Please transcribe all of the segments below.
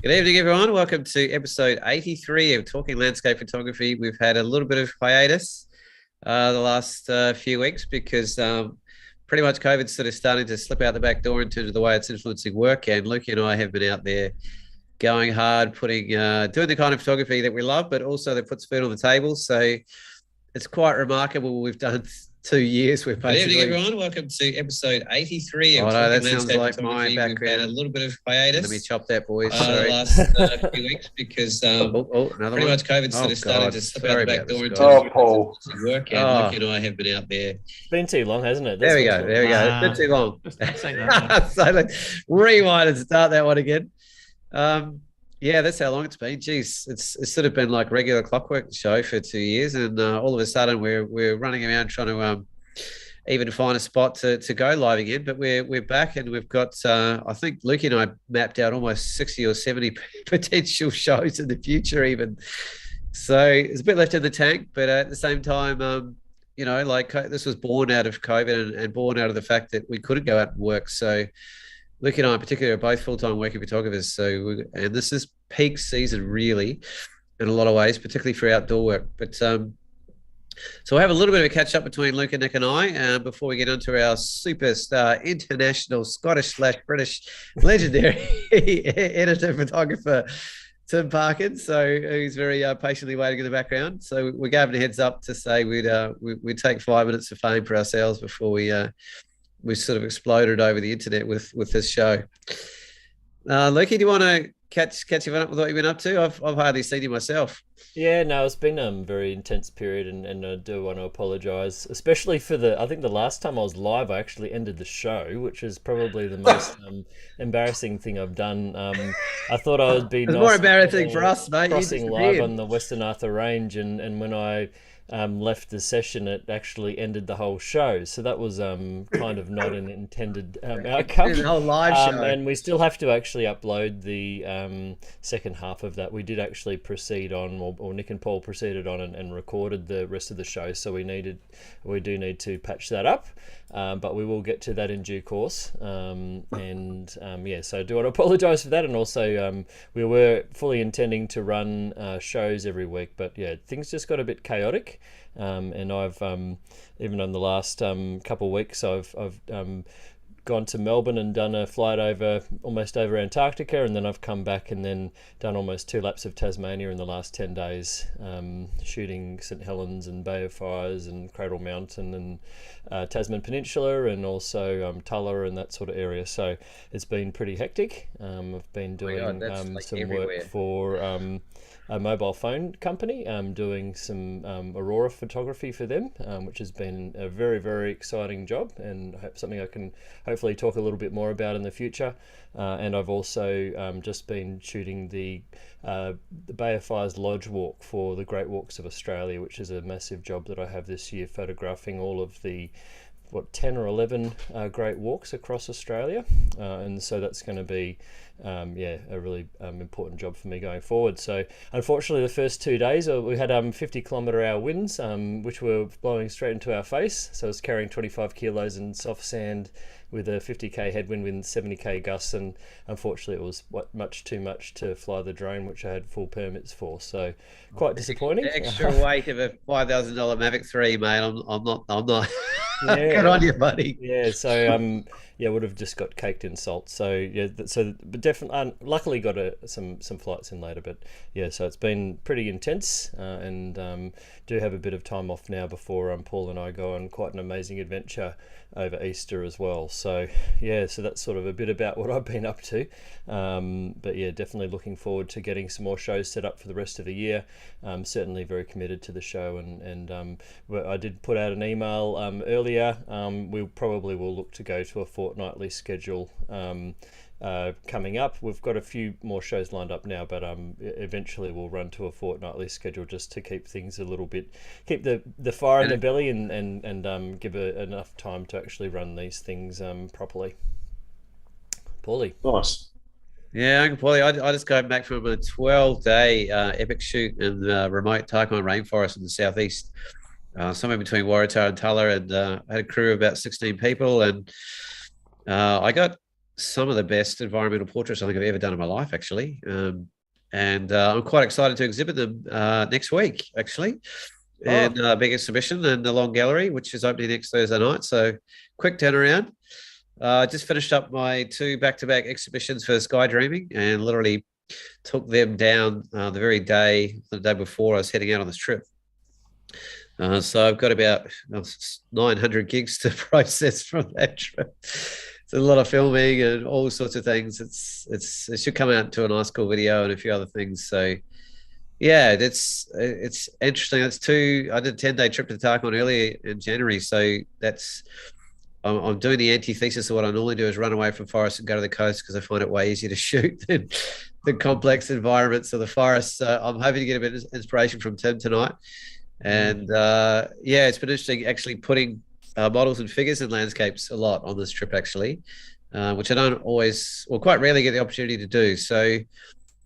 Good evening, everyone. Welcome to episode 83 of Talking Landscape Photography. We've had a little bit of hiatus the last few weeks because pretty much COVID's sort of starting to slip out the back door in terms of the way it's influencing work. And Luke and I have been out there going hard, doing the kind of photography that we love, but also that puts food on the table. So it's quite remarkable. We've done 2 years. We're basically... Good evening, everyone. Welcome to episode 83 of Talking Landscape Photography. Like my background. We've had a little bit of hiatus. Let me chop that, boys. The last few weeks because pretty much COVID sort of started to slip out the back door into Paul. Work. And Luke and I have been out there. It's been too long, hasn't it? There we go. It's been too long. So let's rewind and start that one again. Yeah, that's how long it's been. Geez, it's sort of been like regular clockwork show for 2 years, and all of a sudden we're running around trying to even find a spot to go live again. But we're back, and we've got I think Luke and I mapped out almost 60 or 70 potential shows in the future, even. So it's a bit left in the tank, but at the same time, this was born out of COVID and born out of the fact that we couldn't go out and work. So Luke and I in particular are both full-time working photographers. And this is peak season really in a lot of ways, particularly for outdoor work. But so we'll have a little bit of a catch up between Luke and Nick and I before we get into our superstar international Scottish/British legendary editor photographer, Tim Parkin. So he's very patiently waiting in the background. So we gave him a heads up to say we'd take 5 minutes of fame for ourselves before we sort of exploded over the internet with this show. Lukey, do you want to catch everyone up with what you've been up to? I've hardly seen you myself. Yeah, no, it's been a very intense period, and I do want to apologise, especially for I think the last time I was live, I actually ended the show, which is probably the most embarrassing thing I've done. I thought I would be it's more embarrassing for us, mate. Crossing live on the Western Arthur Range, and when I left the session, it actually ended the whole show. So that was kind of not an intended outcome. The whole live show. And we still have to actually upload the second half of that. We did actually proceed on, or Nick and Paul proceeded on and recorded the rest of the show. So we do need to patch that up. But we will get to that in due course. So I do want to apologise for that. And also, we were fully intending to run shows every week, but yeah, things just got a bit chaotic. And I've even in the last couple of weeks, I've gone to Melbourne and done a flight almost over Antarctica, and then I've come back and then done almost 2 laps of Tasmania in the last 10 days, shooting St Helens and Bay of Fires and Cradle Mountain and Tasman Peninsula, and also Tulla and that sort of area. So it's been pretty hectic. I've been doing some everywhere. work for a mobile phone company, doing some Aurora photography for them, which has been a very, very exciting job, and something I can hopefully talk a little bit more about in the future. And I've also just been shooting the Bay of Fires Lodge Walk for the Great Walks of Australia, which is a massive job that I have this year, photographing all of the 10 or 11 great walks across Australia, and so that's going to be a really important job for me going forward. So unfortunately the first 2 days we had 50 kilometre-hour winds, which were blowing straight into our face. So I was carrying 25 kilos in soft sand with a 50k headwind with 70k gusts, and unfortunately it was much too much to fly the drone, which I had full permits for. So quite disappointing. The extra weight of a $5,000 Mavic 3, mate. I'm not. Yeah. Good on you, buddy. Yeah. So would have just got caked in salt. So yeah. But definitely, luckily got some flights in later. But yeah, so it's been pretty intense, and do have a bit of time off now before Paul and I go on quite an amazing adventure over Easter as well. So yeah, so that's sort of a bit about what I've been up to. But yeah, definitely looking forward to getting some more shows set up for the rest of the year. Certainly very committed to the show, and I did put out an email earlier. We probably will look to go to a fortnightly schedule coming up. We've got a few more shows lined up now, but eventually we'll run to a fortnightly schedule just to keep things a little bit, keep the fire in the belly, and give enough time to actually run these things properly. Paulie. Nice. Yeah, Uncle Paulie, I just got back from a 12-day epic shoot in the remote Tarkine rainforest in the southeast, somewhere between Waratah and Tulla, and I had a crew of about 16 people, and I got some of the best environmental portraits I think I've ever done in my life, actually. And I'm quite excited to exhibit them next week, actually, and big exhibition in the Long Gallery, which is opening next Thursday night. So quick turnaround. Just finished up my 2 back-to-back exhibitions for Sky Dreaming and literally took them down the day before I was heading out on this trip. So I've got about 900 gigs to process from that trip. It's a lot of filming and all sorts of things. It should come out to a nice cool video and a few other things. So yeah, it's interesting. I did a 10-day trip to the Tscharke earlier in January. So I'm doing the antithesis of what I normally do, is run away from forest and go to the coast, because I find it way easier to shoot than the complex environments of the forest. So I'm hoping to get a bit of inspiration from Tim tonight. And it's been interesting actually putting models and figures and landscapes a lot on this trip, actually, which I don't always, or quite rarely, get the opportunity to do. So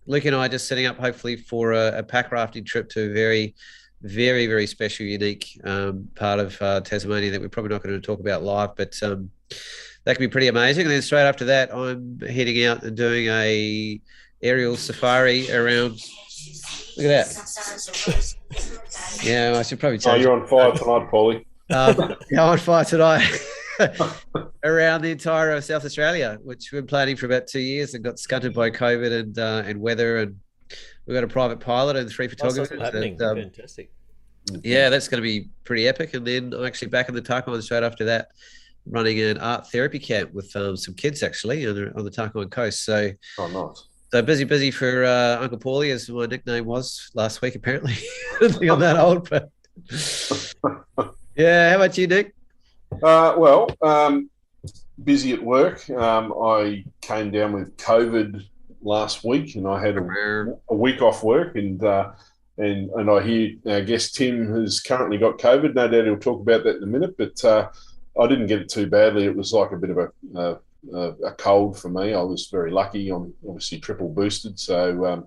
Luke and I are just setting up hopefully for a pack rafting trip to a very, very, very special, unique part of Tasmania that we're probably not going to talk about live, but that can be pretty amazing. And then straight after that, I'm heading out and doing a aerial safari around. Look at that. Yeah, I should probably change. Oh, you're on fire tonight, Paulie. I'm on fire tonight. Around the entire of South Australia, which we've been planning for about 2 years and got stunted by COVID and weather, and we've got a private pilot and 3 photographers. Fantastic. Yeah, that's going to be pretty epic. And then I'm actually back in the Tscharke straight after that, running an art therapy camp with some kids, actually, on the Tscharke coast. So, nice. So busy for Uncle Paulie, as my nickname was last week, apparently. I don't think I'm that old, but yeah. How about you, Nick? Busy at work. I came down with COVID last week, and I had a week off work, and I hear our guest Tim has currently got COVID. No doubt he'll talk about that in a minute, but I didn't get it too badly. It was like a bit of a cold for me. I was very lucky. I'm obviously triple boosted, so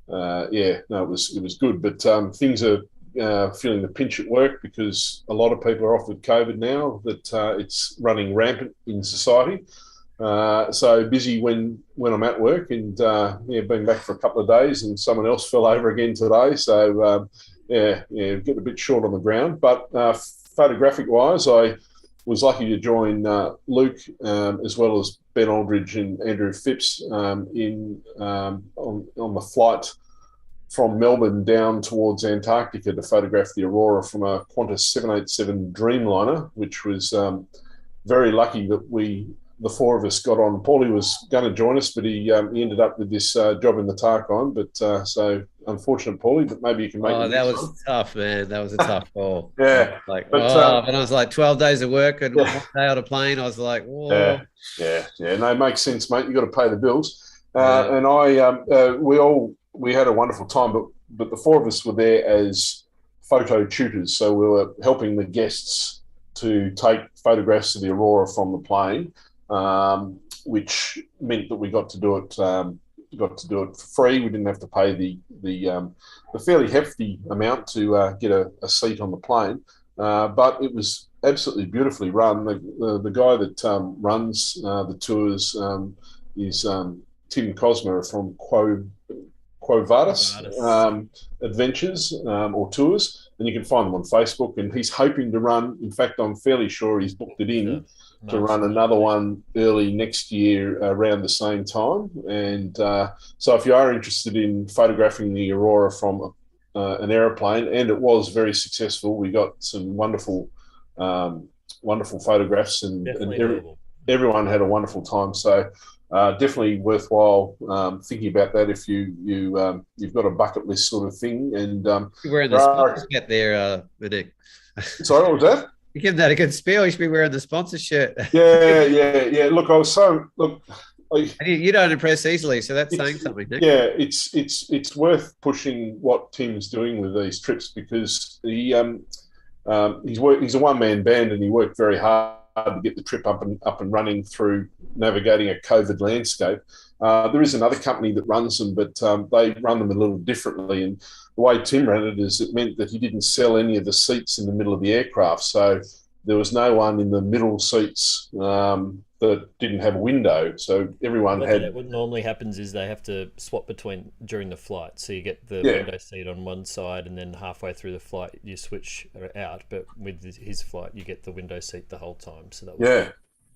it was good. But things are feeling the pinch at work, because a lot of people are off with COVID now. That it's running rampant in society. So busy when I'm at work, and been back for a couple of days, and someone else fell over again today. So getting a bit short on the ground. But photographic wise, I was lucky to join Luke as well as Ben Aldridge and Andrew Phipps on the flight from Melbourne down towards Antarctica to photograph the Aurora from a Qantas 787 Dreamliner, which was very lucky that the 4 of us got on. Paulie was going to join us, but he ended up with this job in the Tscharke. But so unfortunate, Paulie, but maybe you can make it. Oh, that was tough, man. That was a tough call. Yeah. And I was like 12 days of work and 1 day on a plane. I was like, whoa. Yeah. No, it makes sense, mate. You got to pay the bills. And we had a wonderful time, but the 4 of us were there as photo tutors. So we were helping the guests to take photographs of the Aurora from the plane, which meant that we got to do it for free. We didn't have to pay the fairly hefty amount to get a seat on the plane, but it was absolutely beautifully run. The guy that runs the tours is Tim Cosmer from Quo Vadis Adventures or Tours, and you can find them on Facebook. And he's hoping to run, in fact, I'm fairly sure he's booked it in to run another one early next year around the same time. And so if you are interested in photographing the Aurora from an aeroplane, and it was very successful, we got some wonderful photographs, and everyone had a wonderful time. So definitely worthwhile thinking about that if you've got a bucket list sort of thing. And you're wearing the sponsorship there, Nick. Sorry, what was that? You give that a good spiel. You should be wearing the sponsor shirt. Yeah. Look, you don't impress easily, so that's saying something, Nick. Yeah, it's worth pushing what Tim's doing with these trips, because he's a one-man band, and he worked very hard to get the trip up and running through navigating a COVID landscape. There is another company that runs them, but they run them a little differently. And the way Tim ran it is it meant that he didn't sell any of the seats in the middle of the aircraft. So there was no one in the middle seats that didn't have a window. So everyone had. What normally happens is they have to swap between during the flight. So you get the Yeah. window seat on one side, and then halfway through the flight you switch out. But with his flight, you get the window seat the whole time. So that was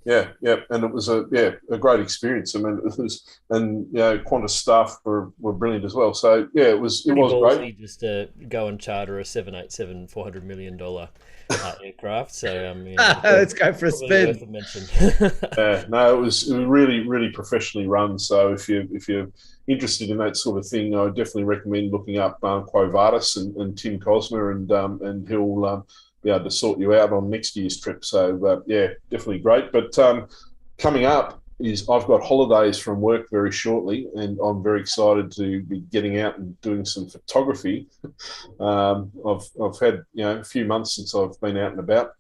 Yeah, and it was a great experience. I mean, it was, and Qantas staff were brilliant as well. So yeah, it was great. Just to go and charter a 787 $400 million aircraft. So let's go for a spin. Worth a mention. No, it was really, really professionally run. So if you're interested in that sort of thing, I would definitely recommend looking up Quo Vadis and Tim Cosma, and he'll be able to sort you out on next year's trip. So definitely great. But coming up is I've got holidays from work very shortly, and I'm very excited to be getting out and doing some photography. I've had a few months since I've been out and about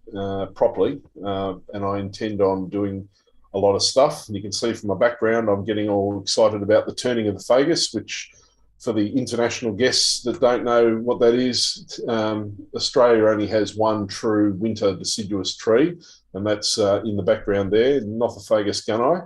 properly, and I intend on doing a lot of stuff. And you can see from my background, I'm getting all excited about the turning of the Fagus, which, for the international guests that don't know what that is, Australia only has one true winter deciduous tree, and that's in the background there, Nothofagus gunni.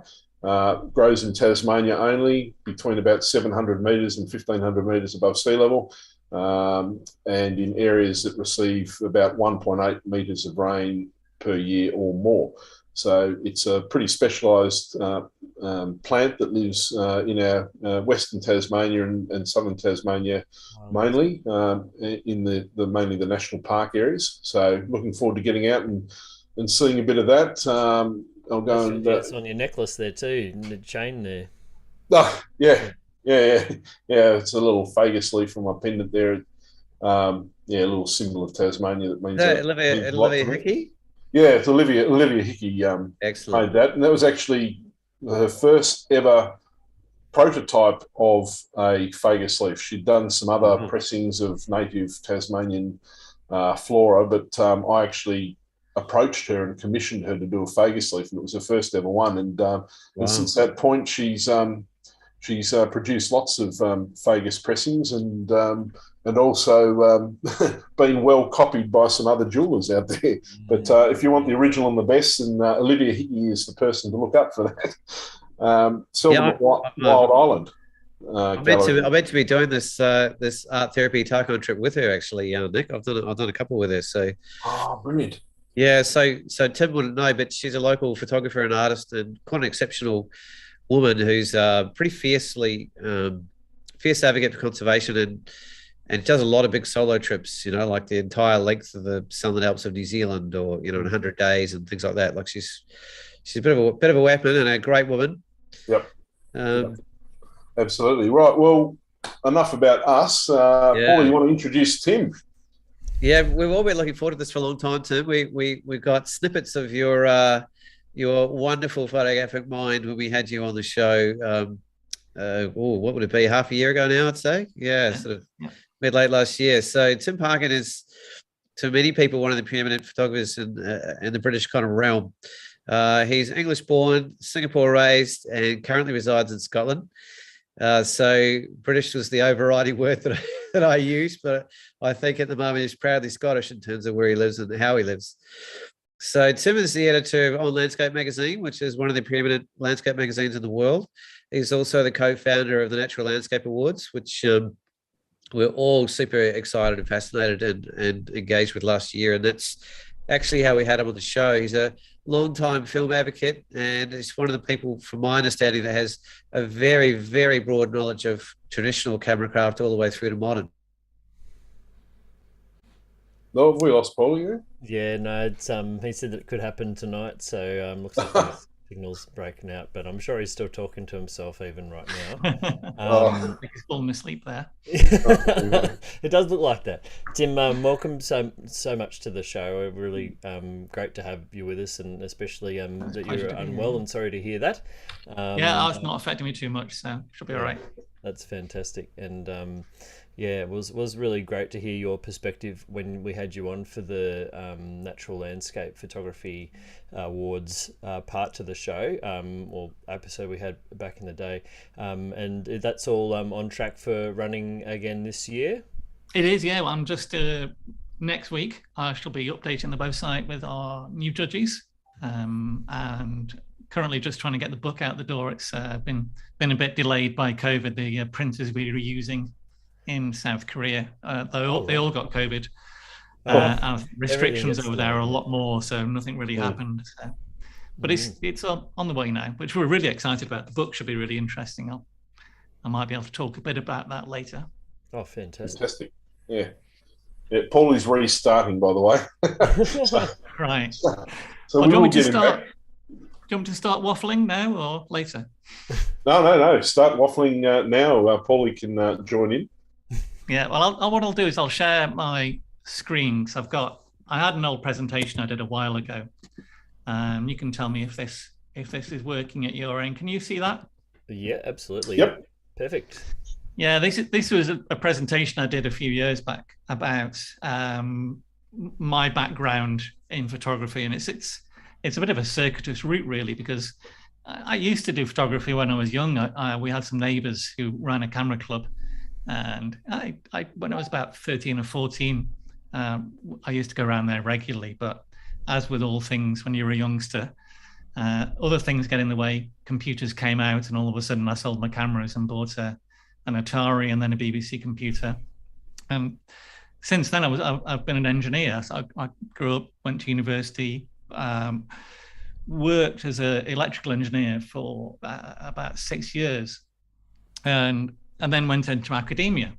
Grows in Tasmania only, between about 700 metres and 1,500 metres above sea level, and in areas that receive about 1.8 metres of rain per year or more. So it's a pretty specialised plant that lives in our western Tasmania and southern Tasmania mainly, in the mainly the national park areas. So looking forward to getting out and seeing a bit of that. I'll go and it's on your necklace there too, the chain there. Oh, yeah. It's a little Fagus leaf on my pendant there. A little symbol of Tasmania that means Olivia Hickey. Yeah, it's Olivia Hickey Excellent. made that, and that was actually her first ever prototype of a Fagus leaf. She'd done some other pressings of native Tasmanian flora, but I actually approached her and commissioned her to do a Fagus leaf, and it was her first ever one. And since that point, she's produced lots of Fagus pressings, and also been well copied by some other jewellers out there. But if you want the original and the best, then Olivia Hickey is the person to look up for that. Wild Island. I'm meant to be doing this art therapy Tarkon trip with her, actually, Nick. I've done a couple with her. So brilliant. Yeah, so Tim wouldn't know, but she's a local photographer and artist, and quite an exceptional woman who's pretty fierce advocate for conservation, and does a lot of big solo trips, like the entire length of the Southern Alps of New Zealand, or 100 days and things like that. Like she's a bit of a weapon and a great woman. Yep. Absolutely right. Well, enough about us. Paul, you want to introduce Tim? Yeah, we've all been looking forward to this for a long time, Tim. We got snippets of your wonderful photographic mind when we had you on the show. What would it be? Half a year ago now, I'd say. Sort of mid-late last year. So Tim Parkin is, to many people, one of the preeminent photographers in the British kind of realm. He's English-born, Singapore-raised, and currently resides in Scotland. So British was the overriding word that I used, but I think at the moment he's proudly Scottish in terms of where he lives and how he lives. So Tim is the editor of On Landscape magazine, which is one of the preeminent landscape magazines in the world. He's also the co-founder of the Natural Landscape Awards, which we're all super excited and fascinated and engaged with last year. And that's actually how we had him on the show. He's a long-time film advocate, and he's one of the people, from my understanding, that has a very, very broad knowledge of traditional camera craft all the way through to modern. No, have we lost Paul here? Yeah, no, it's he said that it could happen tonight, so looks like his signal's breaking out, but I'm sure he's still talking to himself even right now. He's falling asleep there. It does look like that. Tim, welcome so much to the show. Really great to have you with us, and especially that you're unwell, and sorry to hear that. It's not affecting me too much, so should be all right. That's fantastic, and it was really great to hear your perspective when we had you on for the Natural Landscape Photography Awards part to the show, or episode we had back in the day. And that's all on track for running again this year? It is, yeah. I'm just next week, I shall be updating the website with our new judges, and currently just trying to get the book out the door. It's been a bit delayed by COVID. The printers we were using in South Korea, they all got COVID. And restrictions over there are a lot more, so nothing really happened. So. But it's on the way now, which we're really excited about. The book should be really interesting. I might be able to talk a bit about that later. Oh, fantastic. Fantastic. Yeah. Paulie's restarting, by the way. Right. So do you want me to start waffling now or later? No. Start waffling now. Paulie can join in. Yeah, well, what I'll do is I'll share my screen, because I had an old presentation I did a while ago. You can tell me if this is working at your end. Can you see that? Yeah, absolutely. Yep. Perfect. Yeah, this was a presentation I did a few years back about my background in photography, and it's a bit of a circuitous route, really, because I used to do photography when I was young. We had some neighbours who ran a camera club, and I when I was about 13 or 14, I used to go around there regularly. But as with all things, when you're a youngster, other things get in the way. Computers came out, and all of a sudden I sold my cameras and bought an Atari and then a BBC computer. And since then, I've been an engineer. So I grew up, went to university, worked as an electrical engineer for about 6 years, and then went into academia,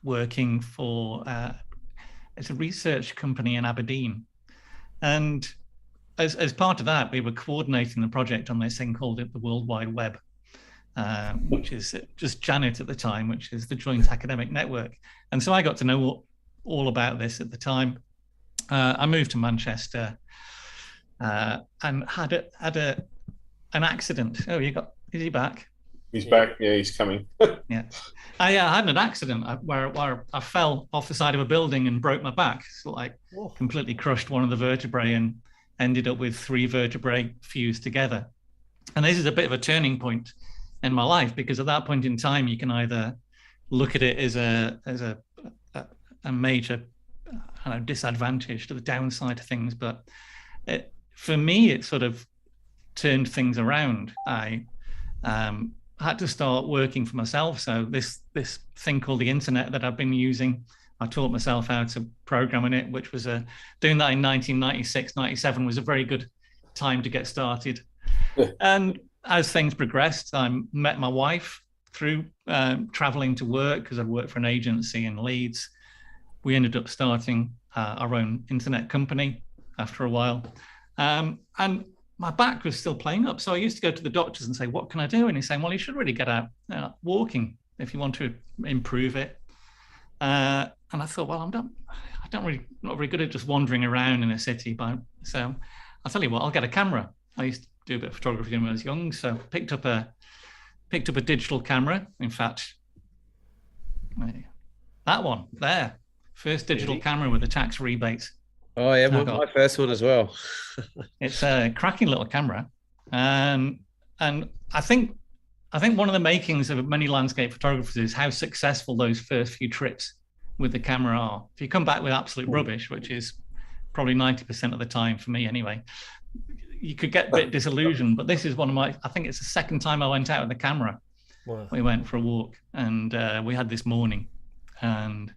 working for it's a research company in Aberdeen. And as part of that, we were coordinating the project on this thing called the World Wide Web, which is just JANET at the time, which is the Joint Academic Network. And so I got to know all about this at the time. I moved to Manchester and had an accident. Oh, is he back? He's back. Yeah, he's coming. Yeah. I had an accident where I fell off the side of a building and broke my back. So completely crushed one of the vertebrae and ended up with 3 vertebrae fused together. And this is a bit of a turning point in my life, because at that point in time, you can either look at it as a major disadvantage to the downside of things, but for me, it sort of turned things around. I had to start working for myself. So this thing called the internet that I've been using, I taught myself how to program in it, which was doing that in 1996, 97 was a very good time to get started. Yeah. And as things progressed, I met my wife through traveling to work, because I'd worked for an agency in Leeds. We ended up starting our own internet company after a while. And my back was still playing up. So I used to go to the doctors and say, what can I do? And he's saying, well, you should really get out walking if you want to improve it. And I thought, well, I'm not very good at just wandering around in a city. So I'll tell you what, I'll get a camera. I used to do a bit of photography when I was young. So picked up a digital camera. In fact, that one there, first digital camera with a tax rebate. Oh yeah, my first one as well. It's a cracking little camera, and I think one of the makings of many landscape photographers is how successful those first few trips with the camera are. If you come back with absolute rubbish, which is probably 90% of the time for me anyway, you could get a bit disillusioned. But this is I think it's the second time I went out with the camera. Wow. We went for a walk, and we had this morning, and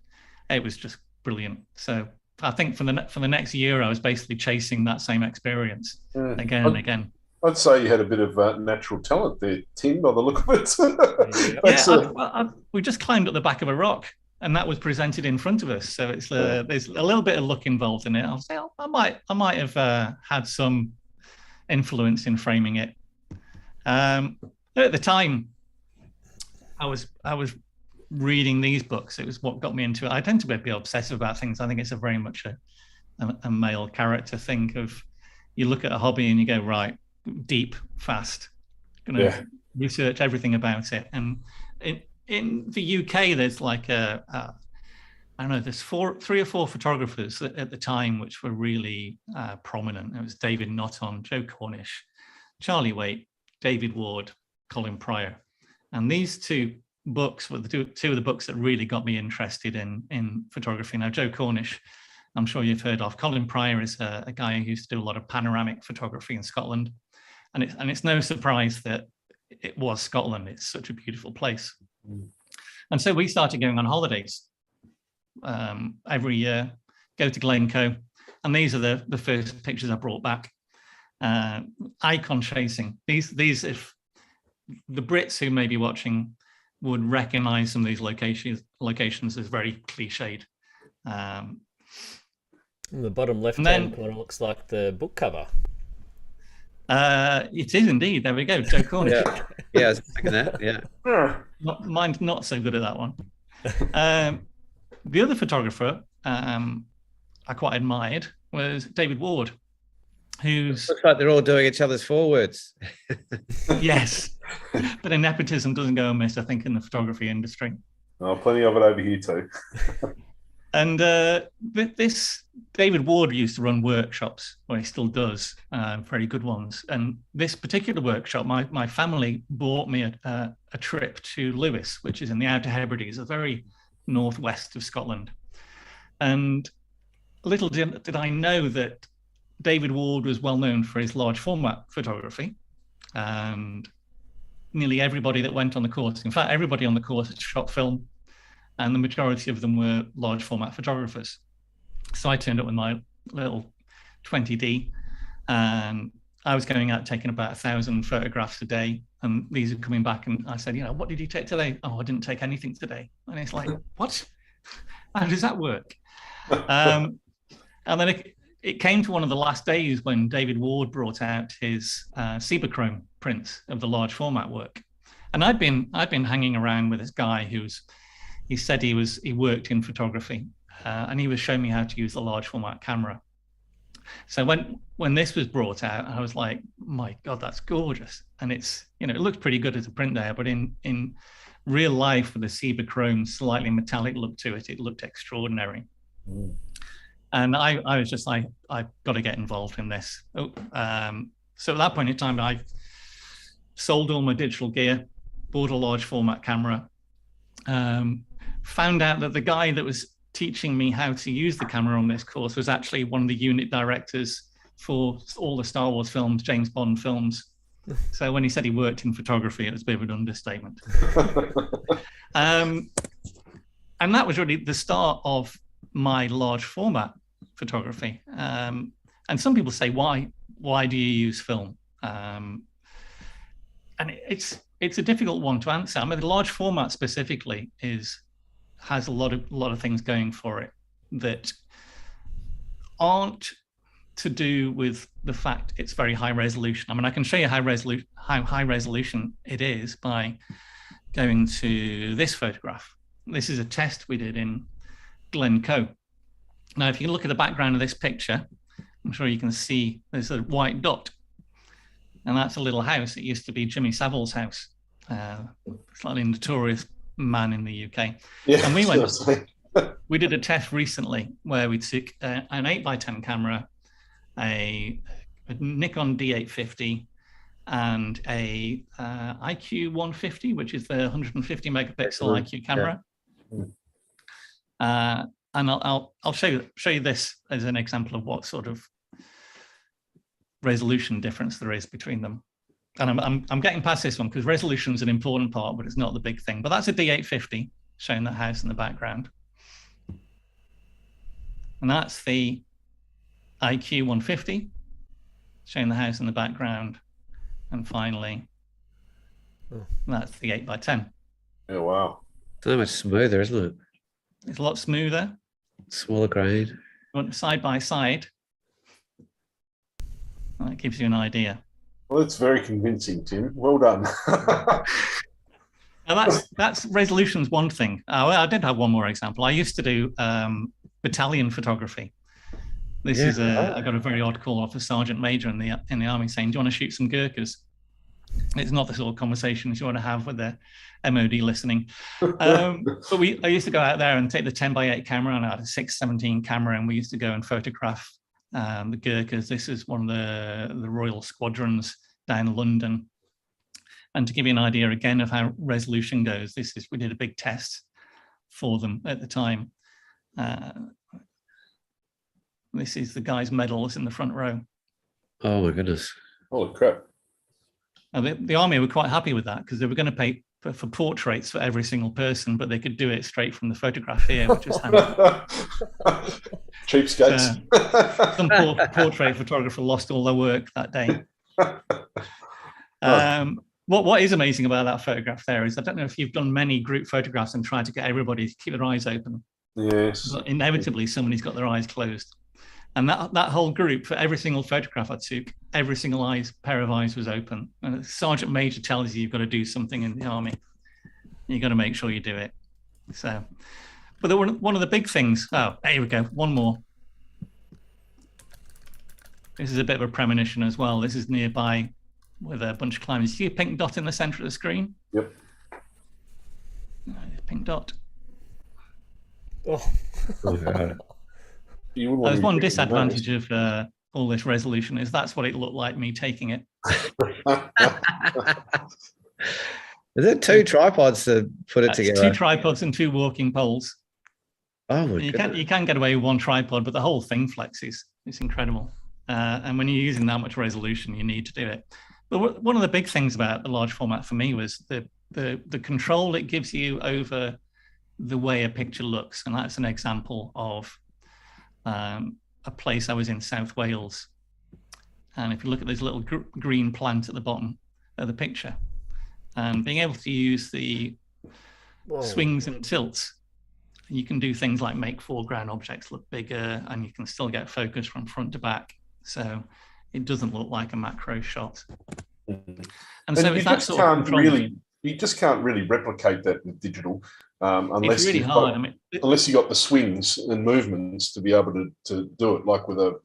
it was just brilliant. So I think for the next year, I was basically chasing that same experience again and again. I'd say you had a bit of natural talent there, Tim, by the look of it. We just climbed up the back of a rock, and that was presented in front of us. So it's there's a little bit of luck involved in it. I'll say I might have had some influence in framing it. At the time, I was reading these books. It was what got me into it. I tend to be obsessive about things. I think it's a very much a male character thing of, you look at a hobby and you go, right, deep, fast, gonna research everything about it. And in the UK, there's like I don't know, there's 3 or 4 photographers at the time which were really prominent. It was David Notton, Joe Cornish, Charlie Waite, David Ward, Colin Pryor. And these two books were the two of the books that really got me interested in photography. Now, Joe Cornish, I'm sure you've heard of. Colin Pryor is a guy who used to do a lot of panoramic photography in Scotland. And it's no surprise that it was Scotland. It's such a beautiful place. And so we started going on holidays every year, go to Glencoe. And these are the first pictures I brought back. Icon chasing. These, if the Brits who may be watching would recognize some of these locations as very cliched. The bottom left-hand corner looks like the book cover. It is indeed. There we go. Joe Cornish. Yeah, I was thinking that. Yeah. Mine's not so good at that one. The other photographer I quite admired was David Ward, who's... Looks like they're all doing each other's forwards. Yes. But nepotism doesn't go amiss, I think, in the photography industry. Oh, plenty of it over here too. And this David Ward used to run workshops, or he still does, very good ones. And this particular workshop, my family bought me a trip to Lewis, which is in the Outer Hebrides, the very northwest of Scotland. And little did I know that David Ward was well known for his large format photography. And nearly everybody that went on the course, in fact, everybody on the course shot film, and the majority of them were large format photographers. So I turned up with my little 20D, and I was going out taking about 1,000 photographs a day. And these are coming back, and I said, what did you take today? Oh, I didn't take anything today. And it's like, what? How does that work? And then it came to one of the last days when David Ward brought out his Cibachrome prints of the large format work. And I'd been hanging around with this guy he said he worked in photography, and he was showing me how to use the large format camera. So when this was brought out, I was like, my God, that's gorgeous. And it looks pretty good as a print there, but in real life with the Cibachrome slightly metallic look to it, it looked extraordinary. Mm. And I was just like, I've got to get involved in this. So at that point in time, I sold all my digital gear, bought a large format camera, found out that the guy that was teaching me how to use the camera on this course was actually one of the unit directors for all the Star Wars films, James Bond films. So when he said he worked in photography, it was a bit of an understatement. And that was really the start of my large format photography. And some people say, why do you use film? And it's a difficult one to answer. I mean, the large format specifically has a lot of things going for it that aren't to do with the fact it's very high resolution. I mean, I can show you how high resolution it is by going to this photograph. This is a test we did in Glencoe. Now, if you look at the background of this picture, I'm sure you can see there's a white dot. And that's a little house. It used to be Jimmy Savile's house, slightly notorious man in the UK. Yeah, and we did a test recently where we took an 8x10 camera, a Nikon D850, and a IQ 150, which is the 150 megapixel IQ camera. Yeah. And I'll show you this as an example of what sort of resolution difference there is between them. And I'm getting past this one because resolution is an important part, but it's not the big thing. But that's a D850 showing the house in the background. And that's the IQ 150 showing the house in the background. And finally, that's the 8x10. Oh, wow. So much smoother, isn't it? It's a lot smoother. Smaller grain. Side by side. That gives you an idea. Well, that's very convincing, Tim. Well done. Now that's resolution's one thing. I did have one more example. I used to do battalion photography. This is I got a very odd call off a sergeant major in the army saying, "Do you want to shoot some Gurkhas?" It's not the sort of conversations you want to have with the MOD listening. But I used to go out there and take the 10x8 camera, and I had a 617 camera, and we used to go and photograph the Gurkhas. This is one of the Royal Squadrons down in London. And to give you an idea again of how resolution goes, we did a big test for them at the time. This is the guy's medals in the front row. Oh my goodness. Holy crap. The army were quite happy with that because they were going to pay for portraits for every single person, but they could do it straight from the photograph here, which was handy. Cheapskates. Some portrait photographer lost all their work that day. What is amazing about that photograph there is, I don't know if you've done many group photographs and tried to get everybody to keep their eyes open. Yes. But inevitably, somebody's got their eyes closed. And that whole group, for every single photograph I took, every single pair of eyes was open. And Sergeant Major tells you you've got to do something in the army. You've got to make sure you do it. So, but one of the big things. Oh, here we go. One more. This is a bit of a premonition as well. This is nearby with a bunch of climbers. You see a pink dot in the center of the screen? Yep. Pink dot. Oh. There's one disadvantage of all this resolution is that's what it looked like me taking it. Is it 2 tripods to put it together? 2 tripods and 2 walking poles. Oh my you can get away with 1 tripod, but the whole thing flexes. It's incredible. And when you're using that much resolution, you need to do it. But one of the big things about the large format for me was the control it gives you over the way a picture looks. And that's an example of a place I was in South Wales. And if you look at this little green plant at the bottom of the picture, and being able to use the swings and tilts, you can do things like make foreground objects look bigger, and you can still get focus from front to back. So it doesn't look like a macro shot. And so you just can't really replicate that with digital, unless it's really hard. Unless you got the swings and movements to be able to do it, like with an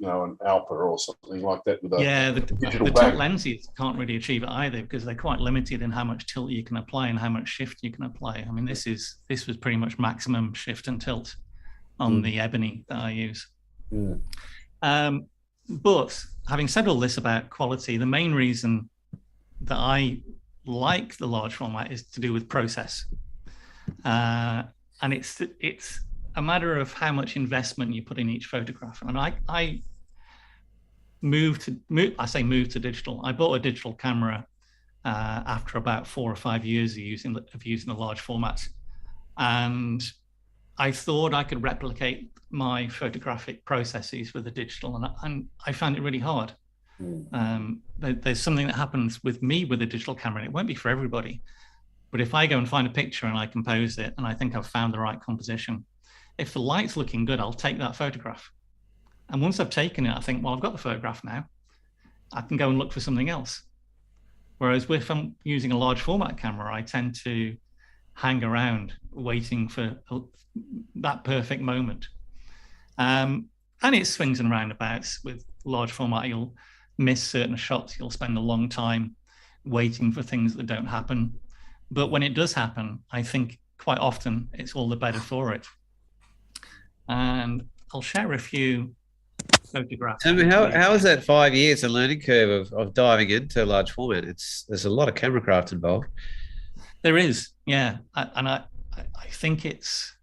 Alpa or something like that. With the tilt lenses can't really achieve it either because they're quite limited in how much tilt you can apply and how much shift you can apply. I mean, this was pretty much maximum shift and tilt on the Ebony that I use. But having said all this about quality, the main reason that I like the large format is to do with process. And it's a matter of how much investment you put in each photograph. And I moved to digital. I bought a digital camera after about 4 or 5 years of using the large format. And I thought I could replicate my photographic processes with the digital, and I found it really hard. There's something that happens with me with a digital camera, and it won't be for everybody. But if I go and find a picture and I compose it, and I think I've found the right composition, if the light's looking good, I'll take that photograph. And once I've taken it, I think, well, I've got the photograph now. I can go and look for something else. Whereas if I'm using a large format camera, I tend to hang around waiting for that perfect moment. And it swings and roundabouts. With large format, you'll miss certain shots. You'll spend a long time waiting for things that don't happen. But when it does happen, I think quite often it's all the better for it. And I'll share a few photographs. Tell me, how is that 5 years, the learning curve of diving into large format? There's a lot of camera craft involved. There is, yeah. I think it's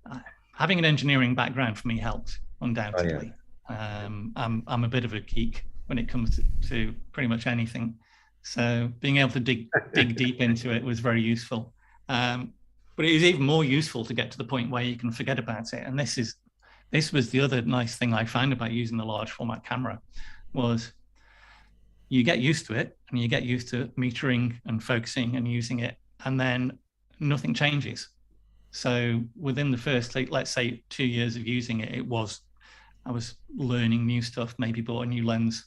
having an engineering background for me helped, undoubtedly. Oh, yeah. I'm a bit of a geek when it comes to pretty much anything. So being able to dig deep into it was very useful. But it is even more useful to get to the point where you can forget about it. And this was the other nice thing I found about using the large format camera, was you get used to it and you get used to metering and focusing and using it, and then nothing changes. So within the first, let's say 2 years of using it, I was learning new stuff, maybe bought a new lens.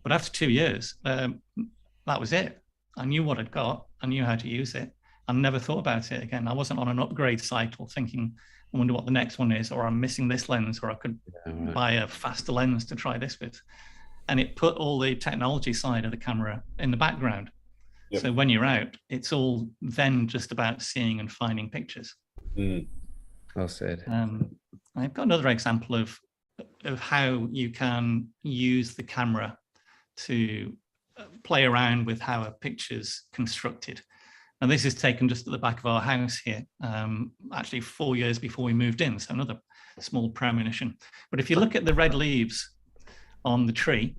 But after 2 years, that was it. I knew what I'd got. I knew how to use it. I never thought about it again. I wasn't on an upgrade cycle thinking, I wonder what the next one is, or I'm missing this lens, or I could buy a faster lens to try this with. And it put all the technology side of the camera in the background. Yep. So when you're out, it's all then just about seeing and finding pictures. Well said. I've got another example of how you can use the camera to play around with how a picture's constructed. And this is taken just at the back of our house here, actually 4 years before we moved in, so another small premonition. But if you look at the red leaves on the tree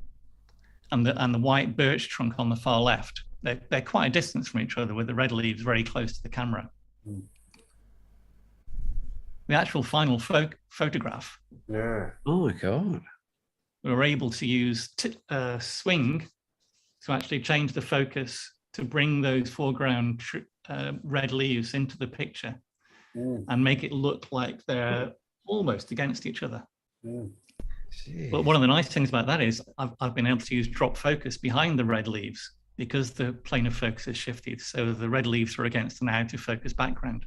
and the white birch trunk on the far left, they're quite a distance from each other, with the red leaves very close to the camera. Mm. The actual final photograph. Yeah. Oh my God. We were able to use swing to actually change the focus to bring those foreground red leaves into the picture and make it look like they're almost against each other. But one of the nice things about that is I've been able to use drop focus behind the red leaves because the plane of focus is shifted. So the red leaves are against an out of focus background,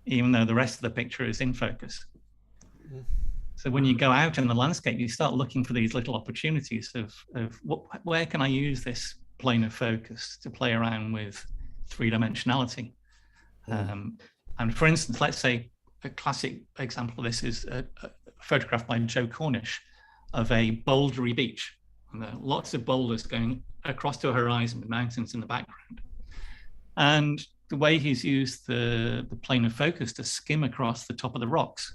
even though the rest of the picture is in focus. So when you go out in the landscape, you start looking for these little opportunities of where can I use this plane of focus to play around with three-dimensionality. And for instance, let's say a classic example of this is a photograph by Joe Cornish of a bouldery beach. And there are lots of boulders going across to a horizon with mountains in the background. And the way he's used the plane of focus to skim across the top of the rocks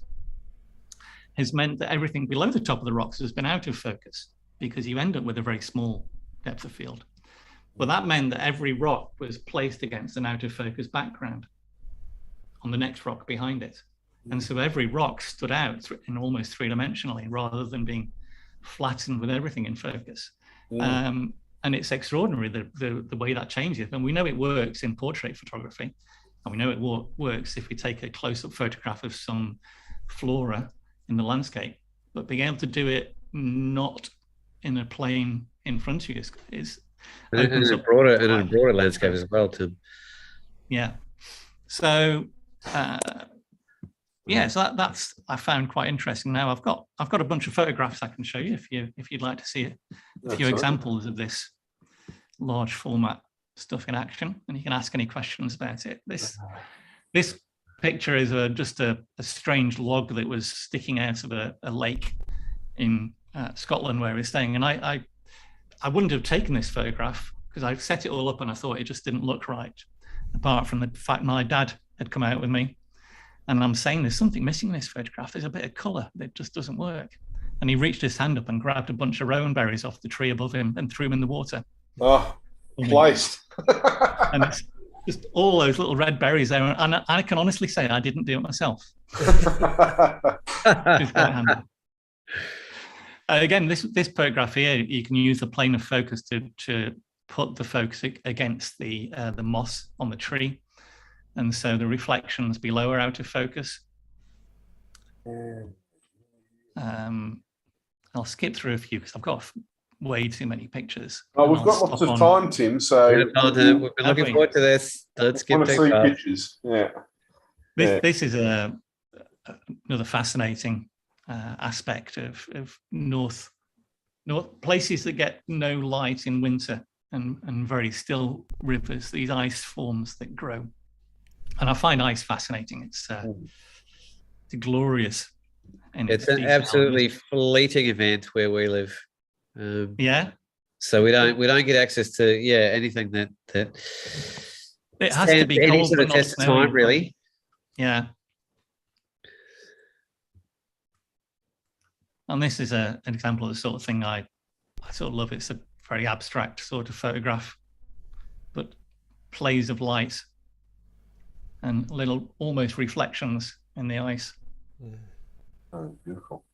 has meant that everything below the top of the rocks has been out of focus, because you end up with a very small depth of field. But that meant that every rock was placed against an out of focus background on the next rock behind it. And so every rock stood out in almost three-dimensionally rather than being flattened with everything in focus. And it's extraordinary the way that changes. And we know it works in portrait photography, and we know it works if we take a close-up photograph of some flora in the landscape, but being able to do it not in a plane in front of you is in a broader landscape as well, Tim. Yeah. So so that's I found quite interesting. Now I've got a bunch of photographs I can show you if you'd like to see a few examples of this large format stuff in action, and you can ask any questions about it. This picture is just a strange log that was sticking out of a lake in Scotland where we're staying, and I wouldn't have taken this photograph because I set it all up and I thought it just didn't look right, apart from the fact my dad had come out with me. And I'm saying there's something missing in this photograph. There's a bit of colour that just doesn't work. And he reached his hand up and grabbed a bunch of rowan berries off the tree above him and threw them in the water. Oh, placed. And it's just all those little red berries there. And I can honestly say I didn't do it myself. Again, this photograph here, you can use the plane of focus to put the focus against the moss on the tree. And so the reflections below are out of focus. I'll skip through a few because I've got way too many pictures. Oh, we've got lots of time, Tim. So we've been looking forward to this. Let's skip three pictures. Yeah. This is another fascinating aspect of north places that get no light in winter and very still rivers. These ice forms that grow. And I find ice fascinating. It's glorious. It's an absolutely fleeting event where we live. So we don't get access to anything that it has to be cold, sort of test of time, really. Yeah. And this is an example of the sort of thing I sort of love. It's a very abstract sort of photograph, but plays of light and little almost reflections in the ice. Oh, beautiful.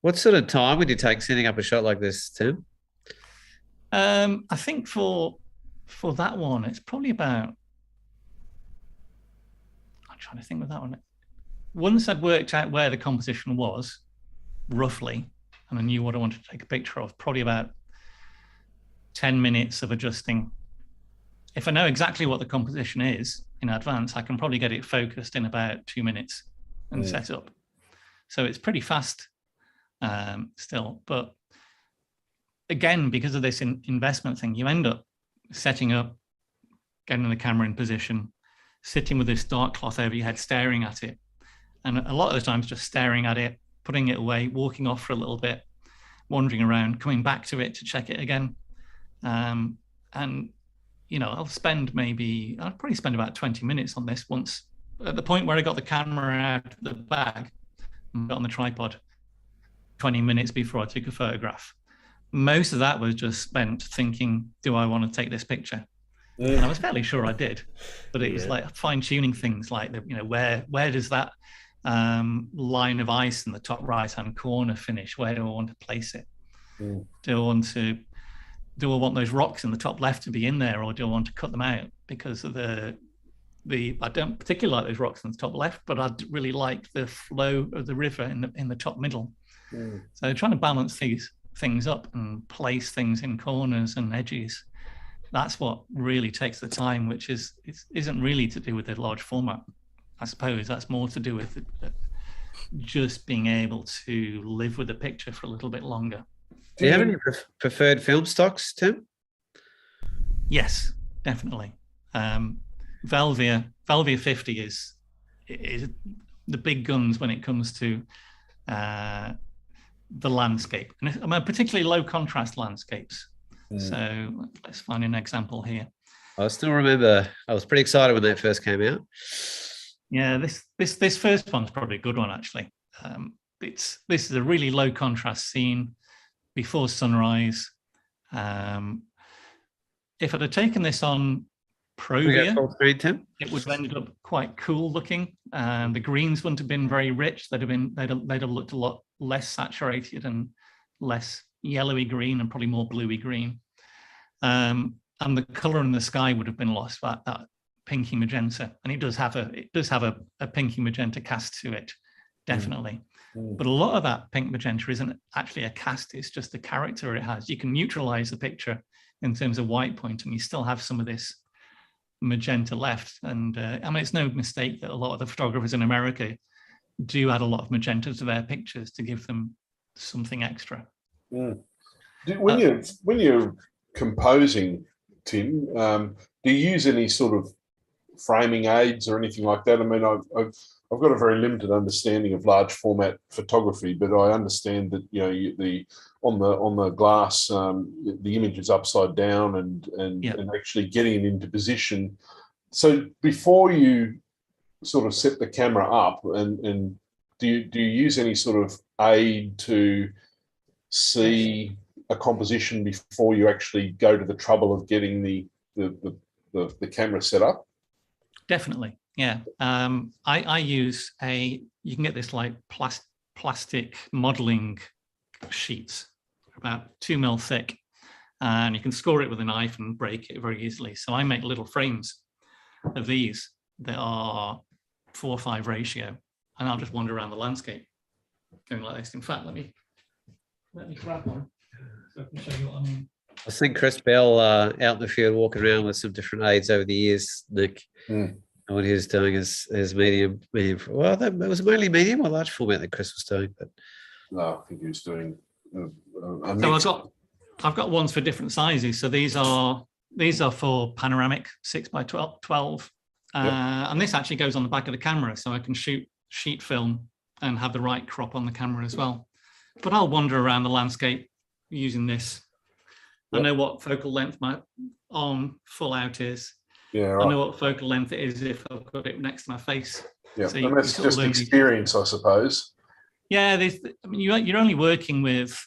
What sort of time would you take setting up a shot like this, Tim? I think for that one, it's probably about, I'm trying to think with that one. Once I'd worked out where the composition was, roughly, and I knew what I wanted to take a picture of, probably about 10 minutes of adjusting. If I know exactly what the composition is in advance, I can probably get it focused in about 2 minutes and set up. So it's pretty fast still. But again, because of this investment thing, you end up setting up, getting the camera in position, sitting with this dark cloth over your head, staring at it. And a lot of the times just staring at it, putting it away, walking off for a little bit, wandering around, coming back to it to check it again. And, you know, I'll probably spend about 20 minutes on this once, at the point where I got the camera out of the bag and got on the tripod, 20 minutes before I took a photograph. Most of that was just spent thinking, do I want to take this picture? And I was fairly sure I did, but it was like fine-tuning things like, you know, where does that line of ice in the top right-hand corner finish? Where do I want to place it? Do I want those rocks in the top left to be in there, or do I want to cut them out? Because of I don't particularly like those rocks in the top left, but I really like the flow of the river in the top middle. So trying to balance these things up and place things in corners and edges, that's what really takes the time, which isn't really to do with the large format. I suppose that's more to do with just being able to live with the picture for a little bit longer. Do you have any preferred film stocks, Tim? Yes, definitely. Velvia 50 is the big guns when it comes to the landscape, and particularly low contrast landscapes. So let's find an example here. I still remember I was pretty excited when that first came out. Yeah, this first one's probably a good one, actually. This is a really low contrast scene before sunrise. If I'd have taken this on Provia, it would have ended up quite cool looking. The greens wouldn't have been very rich. They'd have looked a lot less saturated and less yellowy green and probably more bluey green. And the color in the sky would have been lost, that pinky magenta. And it does have a pinky magenta cast to it, definitely. But a lot of that pink magenta isn't actually a cast, it's just the character it has. You can neutralize the picture in terms of white point, and you still have some of this magenta left. And I mean, it's no mistake that a lot of the photographers in America do add a lot of magenta to their pictures to give them something extra. When you're composing, Tim, do you use any sort of framing aids or anything like that? I mean, I've got a very limited understanding of large format photography, but I understand that, you know, on the glass, the image is upside down and actually getting it into position. So before you sort of set the camera up, and do you use any sort of aid to see a composition before you actually go to the trouble of getting the camera set up? Definitely, yeah. I use you can get this like plastic modeling sheets, about 2 mil thick, and you can score it with a knife and break it very easily. So I make little frames of these that are 4:5 ratio, and I'll just wander around the landscape going like this. In fact, let me grab one so I can show you what I mean. I've seen Chris Bell out in the field walking around with some different aids over the years, Nick. And what he was doing is medium. Well, that was mainly medium or large format that Chris was doing. But no, I think he was doing a mix. So I've got ones for different sizes. So these are for panoramic 6x12, and this actually goes on the back of the camera, so I can shoot sheet film and have the right crop on the camera as well. But I'll wander around the landscape using this. I know what focal length my arm full out is. Yeah, right. I know what focal length it is if I've got it next to my face. Yeah, so and that's just experience, I suppose. Yeah, I mean, you're only working with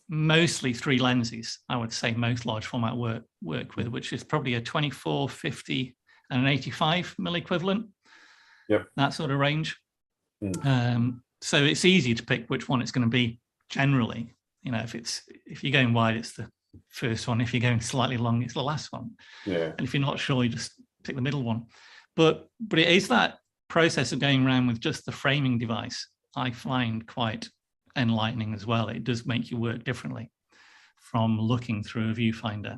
mostly 3 lenses, I would say most large format work with, which is probably a 24, 50, and an 85 mil equivalent. Yep. That sort of range. So it's easy to pick which one it's going to be generally. You know, if you're going wide, it's the first one. If you're going slightly long, it's the last one. Yeah. And if you're not sure, you just pick the middle one. But it is that process of going around with just the framing device I find quite enlightening as well. It does make you work differently from looking through a viewfinder.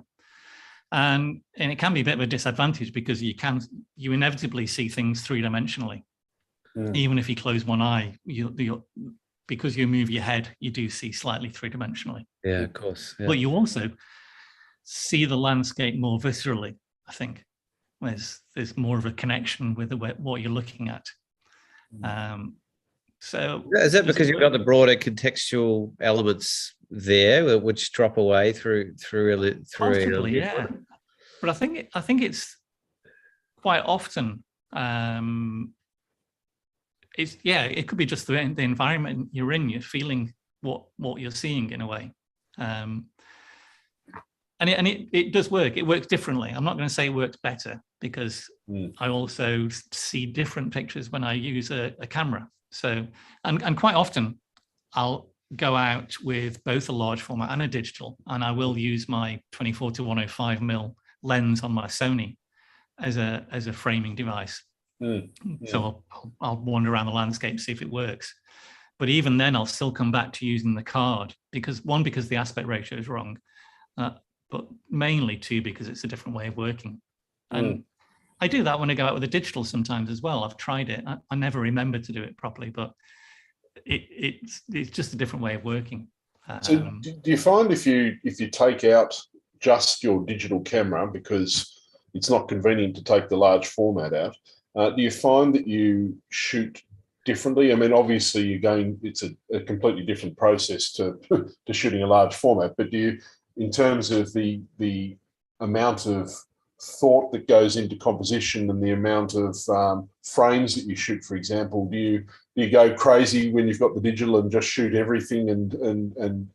And it can be a bit of a disadvantage because you inevitably see things 3-dimensionally. Even if you close one eye, because you move your head, you do see slightly 3-dimensionally. Yeah, of course. Yeah. But you also see the landscape more viscerally, I think. There's more of a connection with what you're looking at. So is that because you've got the broader contextual elements there, which drop away through possibly, yeah. But I think it's quite often it could be just the environment you're in. You're feeling what you're seeing in a way, and it does work. It works differently. I'm not going to say it works better because I also see different pictures when I use a camera. So and quite often I'll go out with both a large format and a digital, and I will use my 24 to 105mm lens on my Sony as a framing device. So I'll wander around the landscape, see if it works. But even then, I'll still come back to using the card because the aspect ratio is wrong, but mainly two, because it's a different way of working. And I do that when I go out with a digital sometimes as well. I've tried it. I never remember to do it properly, but it's just a different way of working. So do you find if you take out just your digital camera because it's not convenient to take the large format out, do you find that you shoot differently? I mean, obviously it's a completely different process to shooting a large format, but do you, in terms of the amount of thought that goes into composition and the amount of frames that you shoot, for example, do you go crazy when you've got the digital and just shoot everything and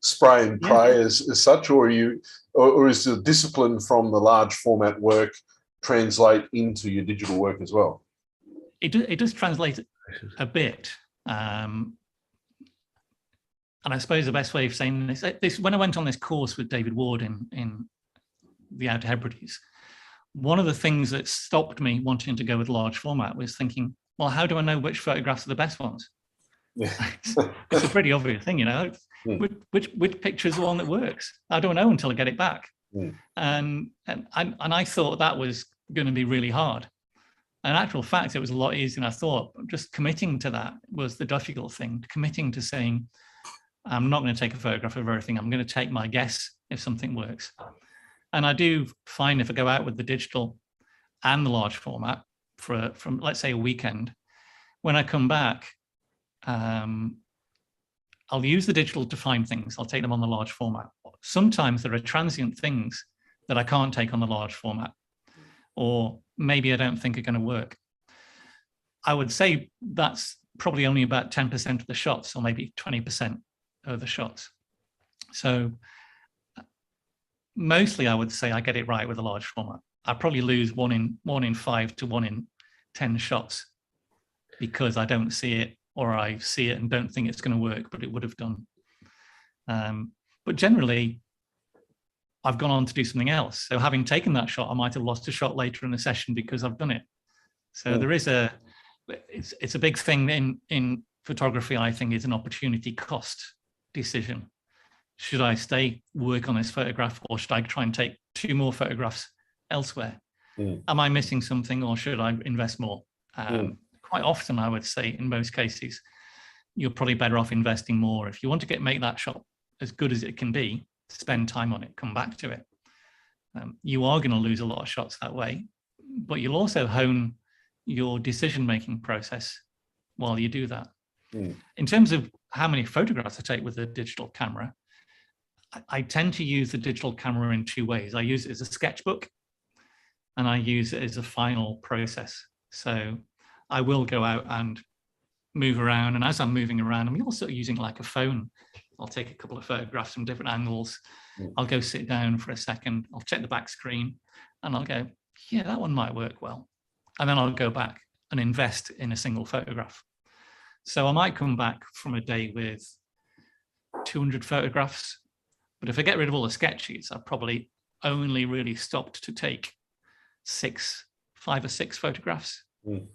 spray and pray as such, or is the discipline from the large format work translate into your digital work as well? It does translate a bit, and I suppose the best way of saying this when I went on this course with David Ward in the Outer Hebrides, one of the things that stopped me wanting to go with large format was thinking, well, how do I know which photographs are the best ones? It's a pretty obvious thing, which picture is the one that works? I don't know until I get it back. And I thought that was going to be really hard. In actual fact, it was a lot easier than I thought. Just committing to that was the difficult thing. Committing to saying, I'm not going to take a photograph of everything. I'm going to take my guess if something works. And I do find if I go out with the digital and the large format from let's say a weekend, when I come back, I'll use the digital to find things. I'll take them on the large format. Sometimes there are transient things that I can't take on the large format, or maybe I don't think are going to work. I would say that's probably only about 10% of the shots, or maybe 20% of the shots. So mostly I would say I get it right with a large format. I probably lose one in 5 to 1 in 10 shots because I don't see it, or I see it and don't think it's going to work, but it would have done. But generally, I've gone on to do something else. So having taken that shot, I might have lost a shot later in the session because I've done it. So there is it's a big thing in photography, I think, is an opportunity cost decision. Should I work on this photograph, or should I try and take 2 more photographs elsewhere? Am I missing something, or should I invest more? Quite often, I would say, in most cases, you're probably better off investing more. If you want to make that shot as good as it can be, spend time on it, come back to it. You are going to lose a lot of shots that way, but you'll also hone your decision-making process while you do that. In terms of how many photographs I take with a digital camera, I tend to use the digital camera in 2 ways. I use it as a sketchbook, and I use it as a final process. So I will go out and move around, and as I'm moving around, I'm also using like a phone. I'll take a couple of photographs from different angles. I'll go sit down for a second. I'll check the back screen, and I'll go, yeah, that one might work well. And then I'll go back and invest in a single photograph. So I might come back from a day with 200 photographs, but if I get rid of all the sketch sheets, I've probably only really stopped to take 5 or 6 photographs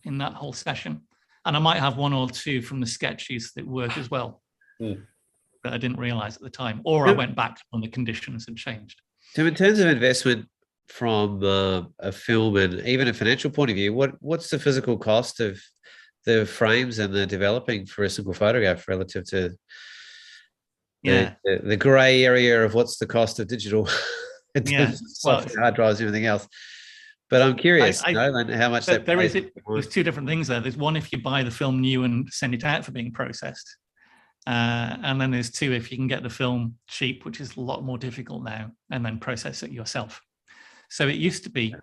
in that whole session. And I might have 1 or 2 from the sketch sheets that work as well, that I didn't realize at the time, or I went back when the conditions had changed. So in terms of investment from a film and even a financial point of view, what's the physical cost of the frames and the developing for a single photograph relative to the gray area of what's the cost of digital in terms of software, hard drives, everything else? But I'm curious, Nolan, how much that there's two different things there. There's one if you buy the film new and send it out for being processed. And then there's two if you can get the film cheap, which is a lot more difficult now, and then process it yourself. So it used to be,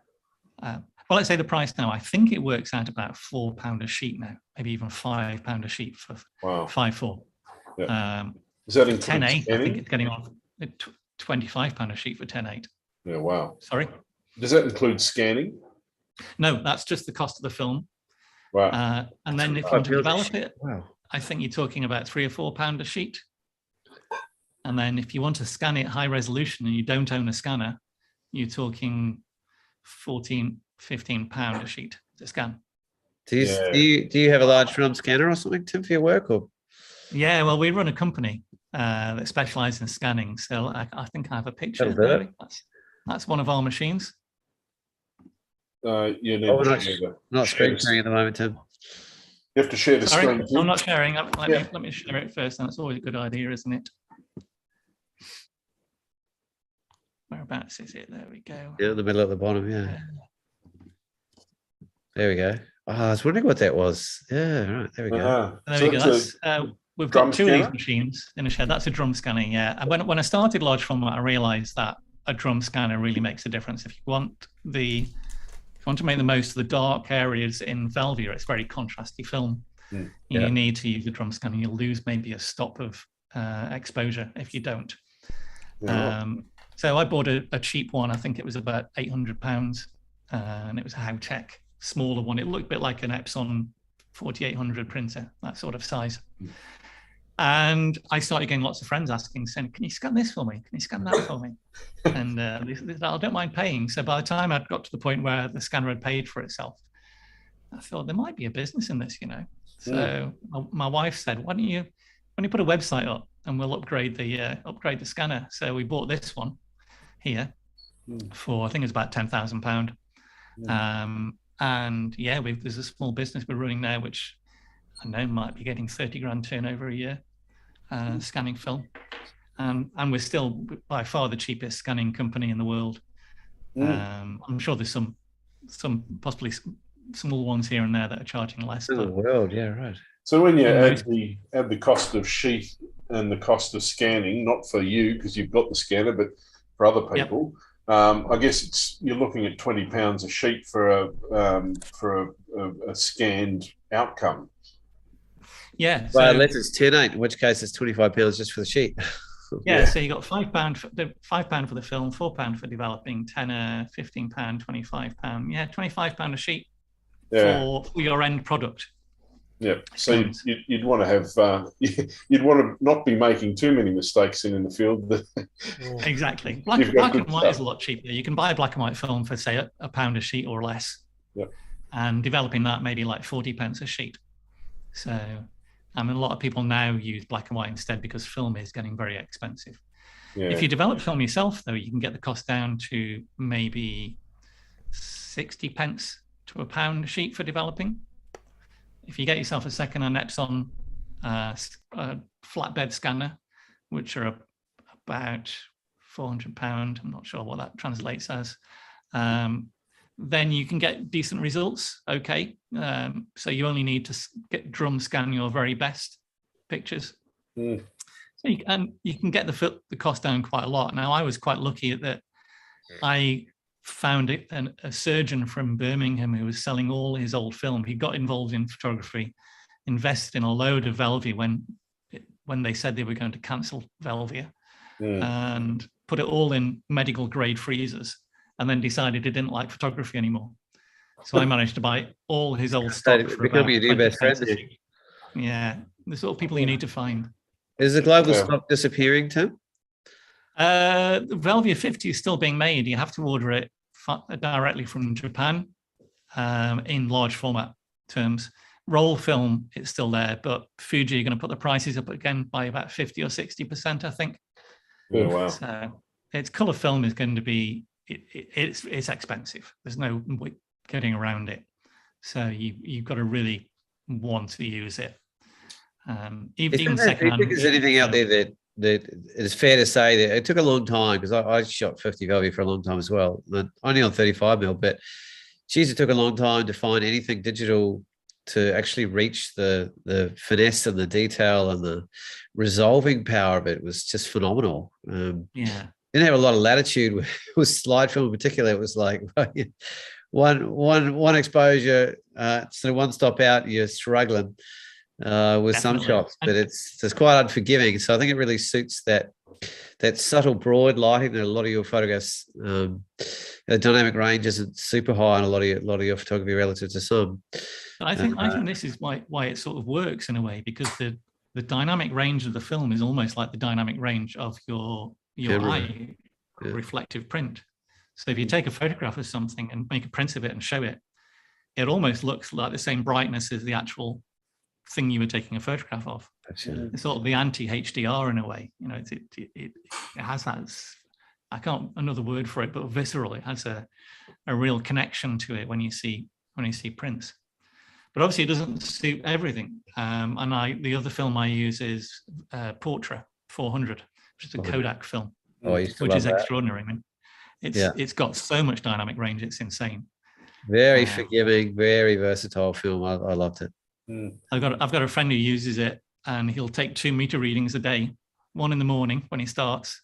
well, let's say the price now, I think it works out about £4 a sheet now, maybe even £5 a sheet for 5.4. Yeah. Does that include 10.8? I scanning? think it's getting on £25 a sheet for 10.8. Yeah, wow. Sorry? Does that include scanning? No, that's just the cost of the film. Wow. And then if you want to develop it, wow. I think you're talking about £3 or £4 a sheet. And then if you want to scan it high resolution and you don't own a scanner, you're talking £14, £15 a sheet to scan. Do you have a large film scanner or something, Tim, for your work? Or? Yeah, well, we run a company that specializes in scanning. So I think I have a picture. That's one of our machines. We're not screen sharing at the moment, Tim. You have to share the screen. I'm not sharing. Let me share it first. And that's always a good idea, isn't it? Whereabouts is it? There we go. Yeah, in the middle at the bottom. Yeah. There we go. Oh, I was wondering what that was. Yeah, right. There we go. There we go. We've got two of these machines in a shed. That's a drum scanner. Yeah. And when I started large format, I realized that a drum scanner really makes a difference. If you want to make the most of the dark areas in Velvia, it's very contrasty film. You need to use a drum scanner. You'll lose maybe a stop of exposure if you don't. So I bought a cheap one. I think it was about £800, and it was a Howtech smaller one. It looked a bit like an Epson 4800 printer, that sort of size. And I started getting lots of friends asking, saying, "Can you scan this for me? Can you scan that for me?" And they said, "I don't mind paying." So by the time I'd got to the point where the scanner had paid for itself, I thought there might be a business in this, So my wife said, "Why don't you put a website up and we'll upgrade the scanner?" So we bought this one here for, I think it's about £10,000. And there's a small business we're running now, which I know might be getting 30 grand turnover a year, scanning film. And we're still by far the cheapest scanning company in the world. I'm sure there's some possibly small ones here and there that are charging less. In the world, yeah, right. So when you add the cost of sheet and the cost of scanning, not for you because you've got the scanner, but for other people, I guess you're looking at £20 a sheet for a scanned outcome. Yeah. Well, unless it's 10.8, in which case it's £25 just for the sheet. So you got £5 for the film, £4 for developing, £10, £15, £25. Yeah, £25 a sheet for your end product. Yeah, so you'd want to have you'd want to not be making too many mistakes in the field. Exactly. Black and white is a lot cheaper. You can buy a black and white film for say £1 a sheet or less. Yeah. And developing that maybe like 40p a sheet. So, I mean, a lot of people now use black and white instead because film is getting very expensive. Yeah. If you develop film yourself, though, you can get the cost down to maybe 60p to £1 a sheet for developing. If you get yourself a second-hand Epson flatbed scanner, which are about £400, I'm not sure what that translates as, then you can get decent results. Okay, so you only need to drum scan your very best pictures. So you can get the cost down quite a lot. Now, I was quite lucky that I found a surgeon from Birmingham who was selling all his old film. He got involved in photography, invested in a load of Velvia when they said they were going to cancel Velvia, and put it all in medical grade freezers, and then decided he didn't like photography anymore. So I managed to buy all his old stuff. Become your new best friend. Yeah, the sort of people you need to find. Is the global stock disappearing, Tim? Velvia 50 is still being made. You have to order it directly from Japan in large format terms. Roll film, it's still there, but Fuji are going to put the prices up again by about 50 or 60%, I think. Oh, wow. So its color film is going to be, it's expensive. There's no getting around it. So you've got to really want to use it. Even secondhand. Do you think there's anything out there that it's fair to say that it took a long time, because I shot 50 Velvia for a long time as well, only on 35mm, but geez, it took a long time to find anything digital to actually reach the finesse and the detail and the resolving power of it. It was just phenomenal. Didn't have a lot of latitude with slide film in particular. It was like one exposure, so one stop out, you're struggling with some shots, but it's quite unforgiving. So I think it really suits that subtle broad lighting that a lot of your photographs, the dynamic range isn't super high on a lot of your photography relative to some. I think this is why it sort of works in a way, because the dynamic range of the film is almost like the dynamic range of your eye reflective print. So if you take a photograph of something and make a print of it and show it, it almost looks like the same brightness as the actual thing you were taking a photograph of. It's sort of the anti-HDR in a way. You know, it has that, I can't another word for it, but visceral. It has a real connection to it when you see prints. But obviously it doesn't suit everything. And the other film I use is Portrait 400, which is a Kodak film, which is extraordinary. I mean, it's got so much dynamic range, it's insane. Very forgiving, very versatile film. I loved it. I've got a friend who uses it, and he'll take 2 meter readings a day, one in the morning when he starts,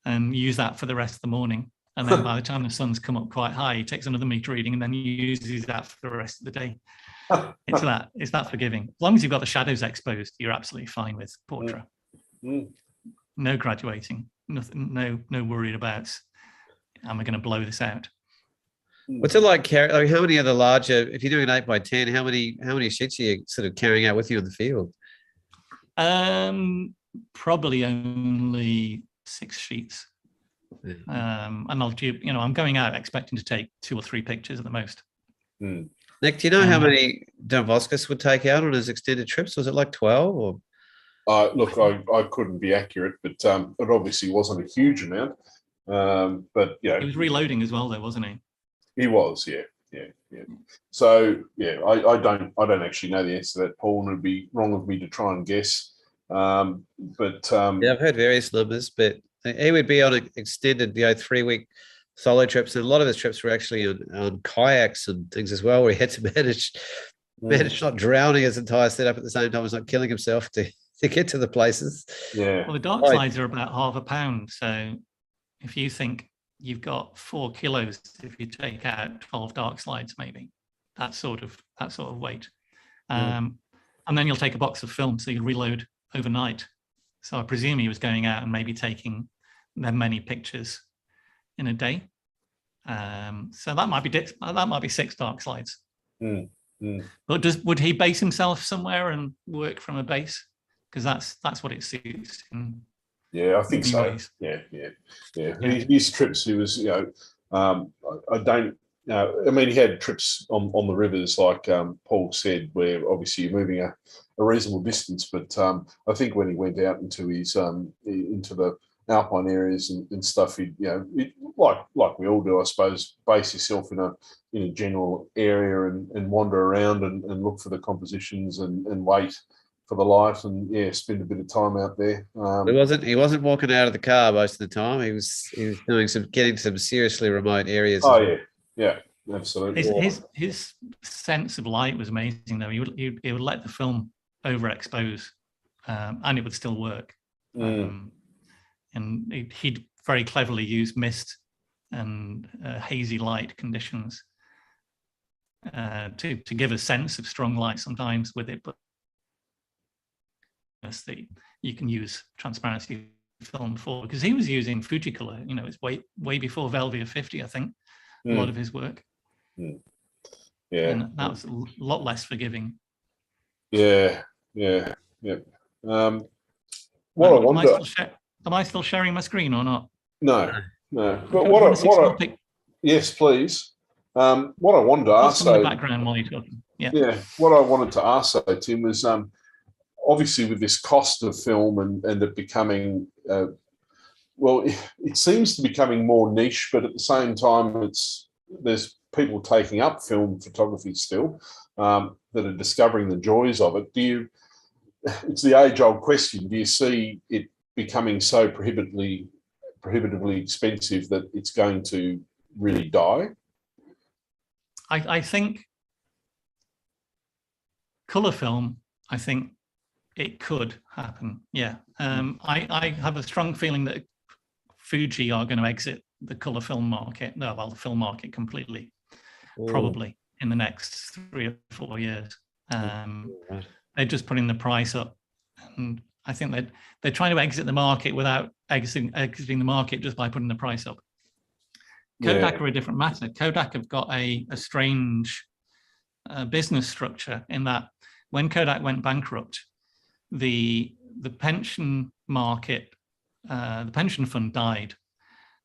and use that for the rest of the morning. And then by the time the sun's come up quite high, he takes another meter reading and then uses that for the rest of the day. It's that forgiving. As long as you've got the shadows exposed, you're absolutely fine with Portrait. No graduating, nothing, no worried about, am I going to blow this out? What's it like? How many of the larger, if you're doing an 8x10, how many sheets are you sort of carrying out with you in the field? Probably only 6 sheets. And I'm going out expecting to take 2 or 3 pictures at the most. Nick, do you know how many Don Voskis would take out on his extended trips? Was it like 12 or? Look, I couldn't be accurate, but it obviously wasn't a huge amount. But yeah, he was reloading as well, though, wasn't he? He was, yeah. So yeah, I don't actually know the answer to that, Paul, and it'd be wrong of me to try and guess. But I've heard various numbers, but he would be on an extended, 3-week solo trips, and a lot of his trips were actually on kayaks and things as well, where he had to manage not drowning his entire setup at the same time as not killing himself to get to the places. Yeah. Well, the dark slides are about half a pound, so if you think you've got 4 kilos, if you take out 12 dark slides, maybe that sort of weight, and then you'll take a box of film, so you reload overnight. So I presume he was going out and maybe taking that many pictures in a day. So that might be 6 dark slides. But would he base himself somewhere and work from a base? Because that's what it suits. Yeah, I think so. Yeah. His trips, he was, I don't. I mean, he had trips on the rivers, like Paul said, where obviously you're moving a reasonable distance. But I think when he went out into his into the alpine areas and stuff, he'd like we all do, I suppose, base yourself in a general area and wander around and look for the compositions and wait for the light and spend a bit of time out there. He wasn't walking out of the car most of the time. He was doing getting some seriously remote areas. Oh yeah, absolutely. His sense of light was amazing, though. He would let the film overexpose, and it would still work. And he'd very cleverly use mist and hazy light conditions to give a sense of strong light sometimes with it, but that you can use transparency film for, because he was using Fujicolor. It's way before Velvia 50, I think. A lot of his work. Yeah, and that was a lot less forgiving. Yeah. What I wonder. Am I still sharing my screen or not? No. But yes, please. What I wanted to ask, in the background while you're talking. Yeah. What I wanted to ask, though, Tim, was obviously with this cost of film and it becoming, it seems to be becoming more niche, but at the same time, there's people taking up film photography still that are discovering the joys of it. It's the age-old question. Do you see it becoming so prohibitively expensive that it's going to really die? I think color film, I think it could happen. Yeah. I have a strong feeling that Fuji are going to exit the color film market. No, well, the film market completely, probably in the next 3 or 4 years. They're just putting the price up, and I think that they're trying to exit the market without exiting the market just by putting the price up. Kodak are a different matter. Kodak have got a strange business structure in that when Kodak went bankrupt, the pension market, the pension fund died.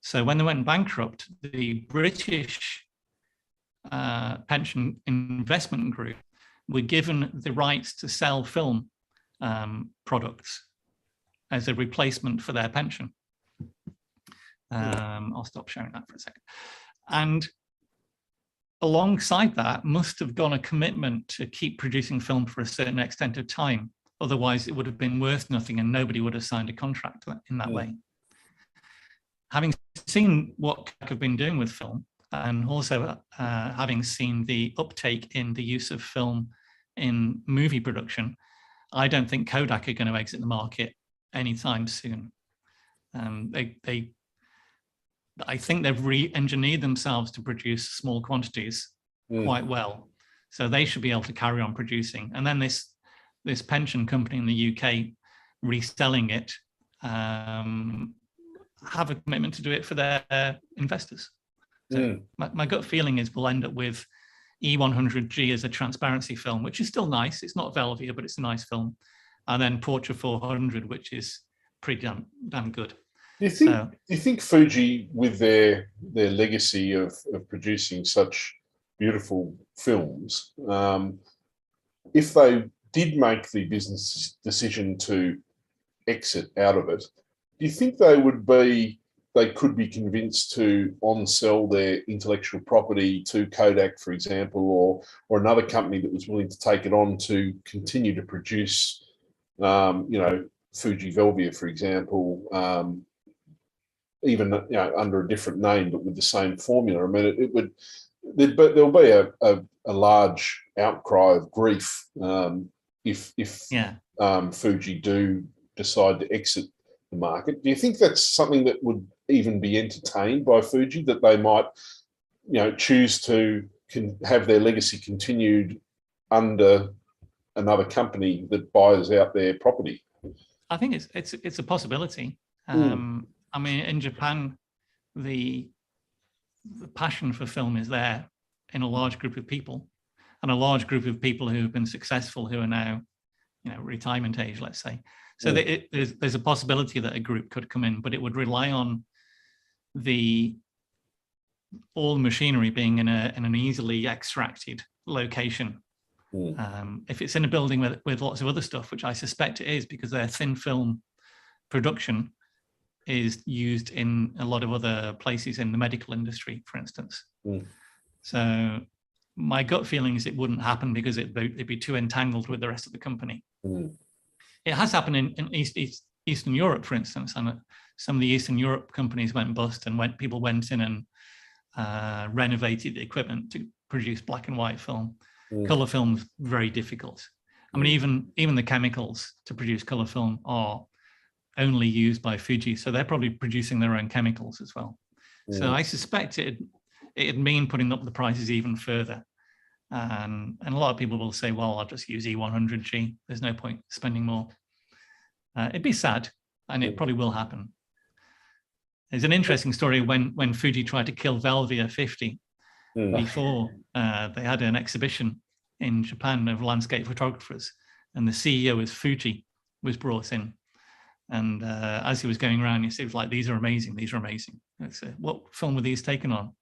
So when they went bankrupt, the British pension investment group were given the rights to sell film products as a replacement for their pension. I'll stop sharing that for a second. And alongside that must have gone a commitment to keep producing film for a certain extent of time. Otherwise, it would have been worth nothing and nobody would have signed a contract in that way. Having seen what I've been doing with film, and also having seen the uptake in the use of film in movie production, I don't think Kodak are going to exit the market anytime soon. I think they've re-engineered themselves to produce small quantities quite well. So they should be able to carry on producing. And then this pension company in the UK reselling it, have a commitment to do it for their investors. So my gut feeling is we'll end up with E100G as a transparency film, which is still nice. It's not Velvia, but it's a nice film. And then Portra 400, which is pretty damn good. Do you think Fuji, with their legacy of producing such beautiful films, if they did make the business decision to exit out of it, do you think they could be convinced to on-sell their intellectual property to Kodak, for example, or another company that was willing to take it on to continue to produce, Fuji Velvia, for example, even under a different name but with the same formula? I mean, there'll be a large outcry of grief if Fuji do decide to exit the market. Do you think that's something that would even be entertained by Fuji, that they might, choose to have their legacy continued under another company that buys out their property? I think it's a possibility. I mean, in Japan, the passion for film is there in a large group of people, and a large group of people who have been successful, who are now, retirement age, let's say. So there's a possibility that a group could come in, but it would rely on all the machinery being in an easily extracted location. If it's in a building with lots of other stuff, which I suspect it is, because their thin film production is used in a lot of other places in the medical industry, for instance. So my gut feeling is it wouldn't happen because it'd be too entangled with the rest of the company. It has happened in Eastern Europe, for instance, and some of the Eastern Europe companies went bust, and people went in and renovated the equipment to produce black and white film. Color film's very difficult. I mean, even the chemicals to produce color film are only used by Fuji, so they're probably producing their own chemicals as well. So I suspect it'd mean putting up the prices even further. And a lot of people will say, well, I'll just use E100G. There's no point spending more. It'd be sad, and it probably will happen. There's an interesting story when Fuji tried to kill Velvia 50 before they had an exhibition in Japan of landscape photographers, and the CEO of Fuji was brought in. And as he was going around, he said, like, these are amazing, these are amazing. I said, what film were these taken on?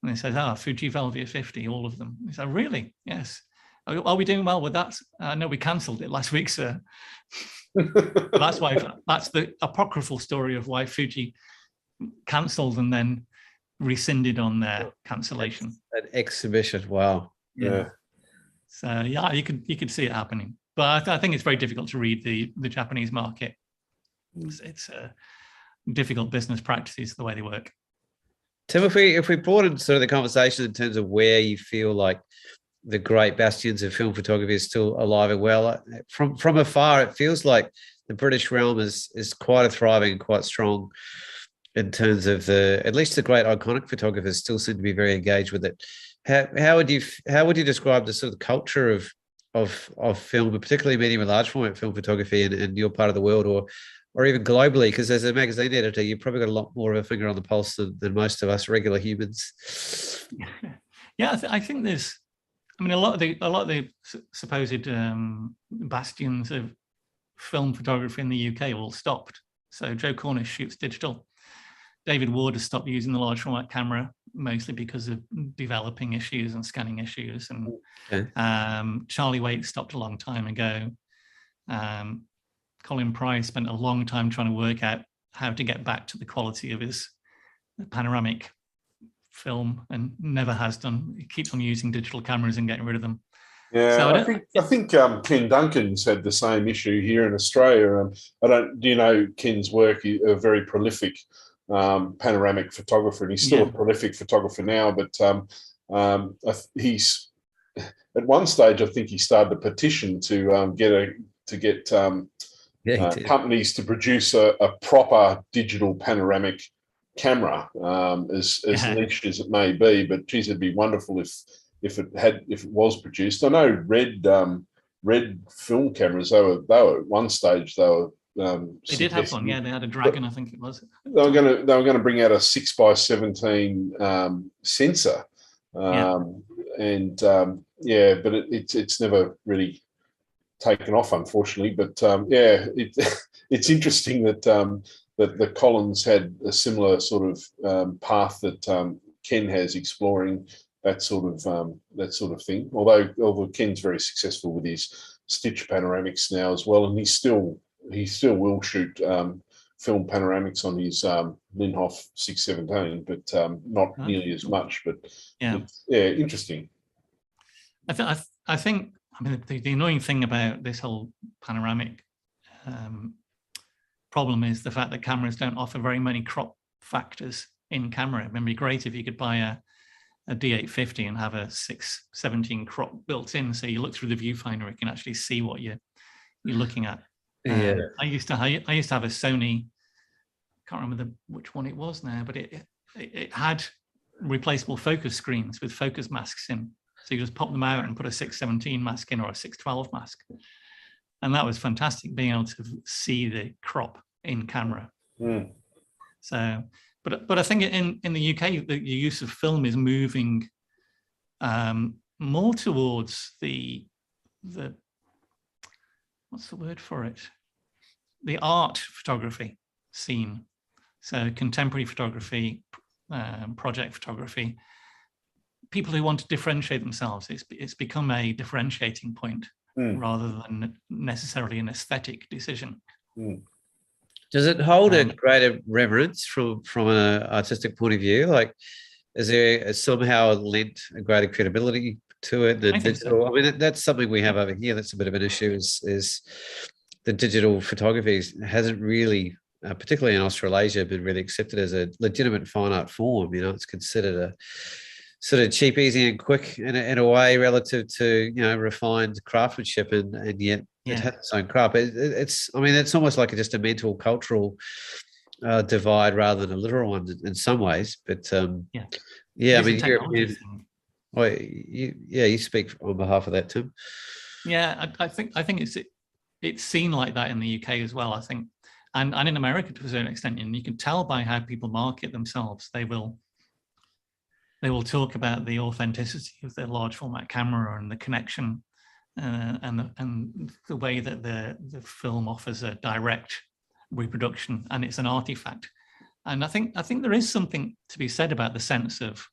And he says, Fuji Velvia 50, all of them. He said, really? Yes. Are we doing well with that? No, we cancelled it last week, sir. That's the apocryphal story of why Fuji cancelled and then rescinded on their cancellation. An exhibition, wow. Yeah. So yeah, you could see it happening. But I think it's very difficult to read the Japanese market. It's difficult business practices, the way they work. Tim, if we broaden sort of the conversation in terms of where you feel like the great bastions of film photography is still alive and well, from afar, it feels like the British realm is quite a thriving and quite strong in terms of at least the great iconic photographers still seem to be very engaged with it. How would you describe the sort of culture of film, but particularly medium and large format film photography in your part of the world, or even globally? Because as a magazine editor, you've probably got a lot more of a finger on the pulse than most of us regular humans. Yeah, I think there's. I mean, a lot of the supposed bastions of film photography in the UK all stopped. So Joe Cornish shoots digital. David Ward has stopped using the large format camera, mostly because of developing issues and scanning issues. And okay. Charlie Waite stopped a long time ago. Colin Price spent a long time trying to work out how to get back to the quality of his panoramic film, and never has done. He keeps on using digital cameras and getting rid of them. Yeah, so I think Ken Duncan's had the same issue here in Australia. Do you know Ken's work? He's a very prolific panoramic photographer, and he's still a prolific photographer now. But he's at one stage, I think he started a petition to get companies to produce a proper digital panoramic camera, as niche as it may be. But geez, it'd be wonderful if it was produced. I know Red film cameras. They were at one stage. They did have one. Yeah, they had a Dragon, I think it was. They were going to bring out a 6x17 sensor, but it's never really taken off, unfortunately. But it's interesting that the Collins had a similar sort of path that Ken has, exploring that sort of thing. Although Ken's very successful with his stitch panoramics now as well, and he still will shoot film panoramics on his Linhof 617, but not nearly as much. But interesting. I think. I mean, the annoying thing about this whole panoramic problem is the fact that cameras don't offer very many crop factors in camera. It would be great if you could buy a D850 and have a 617 crop built in, so you look through the viewfinder, you can actually see what you're looking at. I used to have a Sony. Can't remember which one it was now, but it had replaceable focus screens with focus masks in. So you just pop them out and put a 617 mask in or a 612 mask. And that was fantastic, being able to see the crop in camera. Mm. So, but I think in the UK, the use of film is moving more towards the what's the word for it? The art photography scene. So contemporary photography, project photography. People who want to differentiate themselves, it's become a differentiating point rather than necessarily an aesthetic decision. Does it hold a greater reverence from an artistic point of view? Like, is there somehow lent a greater credibility to it than digital? So. I mean, that's something we have over here. That's a bit of an issue. Is the digital photography hasn't really, particularly in Australasia, been really accepted as a legitimate fine art form. You know, it's considered a sort of cheap, easy, and quick in a way relative to refined craftsmanship, and yet it has its own craft. It's almost like just a mental, cultural divide rather than a literal one in some ways. But I mean, you speak on behalf of that, Tim. Yeah, I think it's seen like that in the UK as well. I think, and in America to a certain extent, and you can tell by how people market themselves. They will talk about the authenticity of their large format camera and the connection and the way that the film offers a direct reproduction, and it's an artifact. And I think there is something to be said about the sense of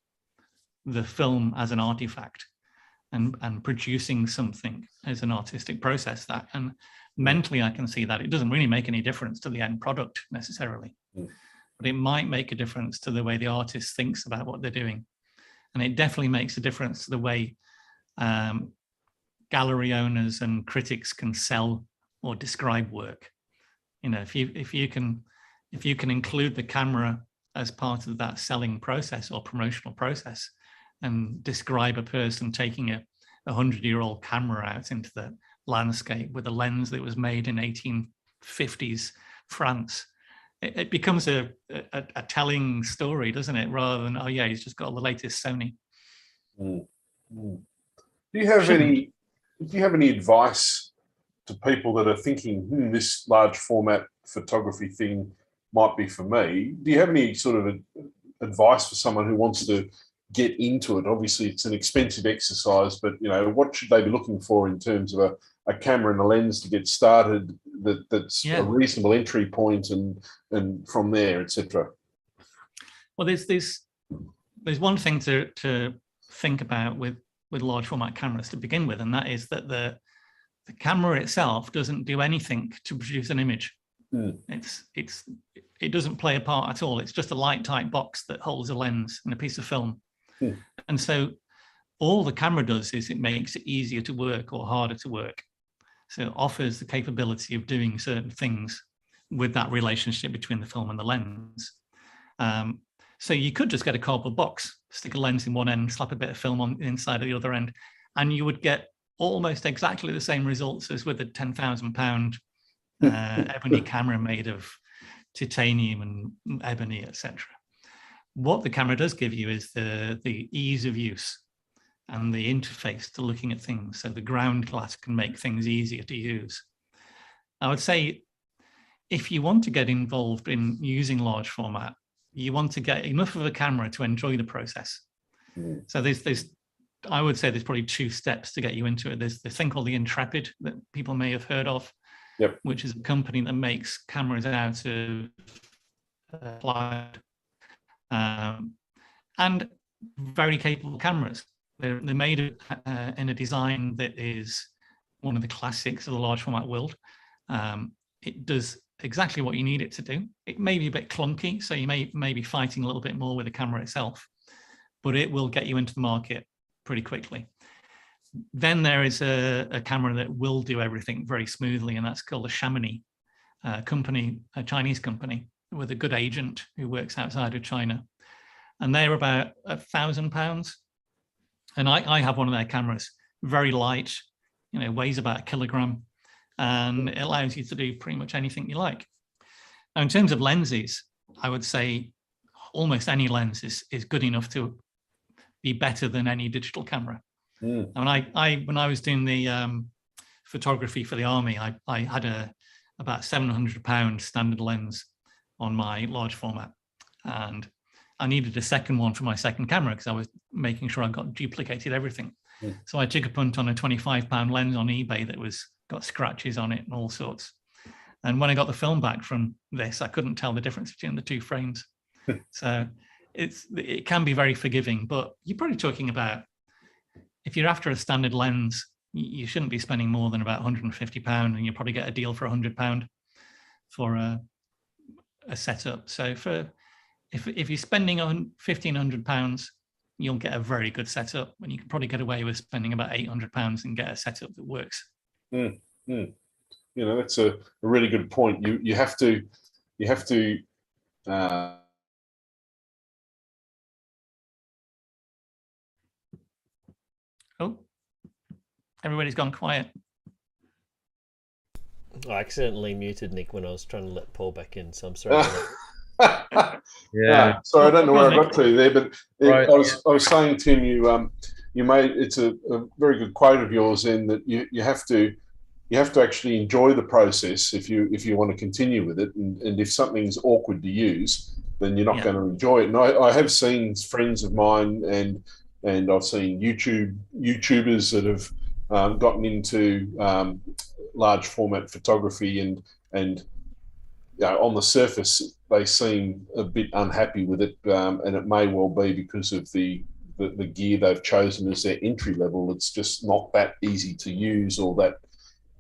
the film as an artifact and producing something as an artistic process. That, and mentally I can see that it doesn't really make any difference to the end product necessarily, but it might make a difference to the way the artist thinks about what they're doing. And it definitely makes a difference to the way gallery owners and critics can sell or describe work. If you can include the camera as part of that selling process or promotional process and describe a person taking a 100-year-old camera out into the landscape with a lens that was made in 1850s France. It becomes a telling story, doesn't it? Rather than, oh yeah, he's just got the latest Sony. Mm. Mm. Do you have any advice to people that are thinking, this large format photography thing might be for me? Do you have any sort of advice for someone who wants to get into it? Obviously, it's an expensive exercise, but what should they be looking for in terms of a camera and a lens to get started? That's a reasonable entry point, and from there, etc. Well, there's one thing to think about with large format cameras to begin with, and that is that the camera itself doesn't do anything to produce an image. It doesn't play a part at all. It's just a light tight box that holds a lens and a piece of film. And so all the camera does is it makes it easier to work or harder to work. So it offers the capability of doing certain things with that relationship between the film and the lens. So you could just get a cardboard box, stick a lens in one end, slap a bit of film on the inside of the other end, and you would get almost exactly the same results as with a £10,000 ebony camera made of titanium and ebony, etc. What the camera does give you is the ease of use and the interface to looking at things. So the ground glass can make things easier to use. I would say if you want to get involved in using large format, you want to get enough of a camera to enjoy the process. So I would say there's probably two steps to get you into it. There's the thing called the Intrepid that people may have heard of, which is a company that makes cameras out of plywood, and very capable cameras. They're made in a design that is one of the classics of the large format world. It does exactly what you need it to do. It may be a bit clunky, so you may be fighting a little bit more with the camera itself, but it will get you into the market pretty quickly. Then there is a camera that will do everything very smoothly, and that's called a Chamonix company, a Chinese company with a good agent who works outside of China. And they're about £1,000. And I have one of their cameras, very light, weighs about 1 kilogram, and it allows you to do pretty much anything you like. Now, in terms of lenses, I would say almost any lens is good enough to be better than any digital camera. And when I was doing the photography for the army, I had about £700 standard lens on my large format, and I needed a second one for my second camera because I was making sure I got duplicated everything. So I took a punt on a £25 lens on eBay that got scratches on it and all sorts. And when I got the film back from this, I couldn't tell the difference between the two frames. So it can be very forgiving, but you're probably talking about, if you're after a standard lens, you shouldn't be spending more than about £150, and you'll probably get a deal for £100 for a setup. So if you're spending on £1,500, you'll get a very good setup, and you can probably get away with spending about £800 and get a setup that works. That's a really good point. You have to Oh, everybody's gone quiet. I accidentally muted Nick when I was trying to let Paul back in, so I'm sorry. Sorry, I don't know where I got to there, but I was saying, Tim, you made it's a very good quote of yours in that you have to actually enjoy the process if you want to continue with it, and if something's awkward to use, then you're not going to enjoy it. And I have seen friends of mine and I've seen YouTubers that have gotten into large format photography, and on the surface they seem a bit unhappy with it, and it may well be because of the gear they've chosen as their entry level. It's just not that easy to use or that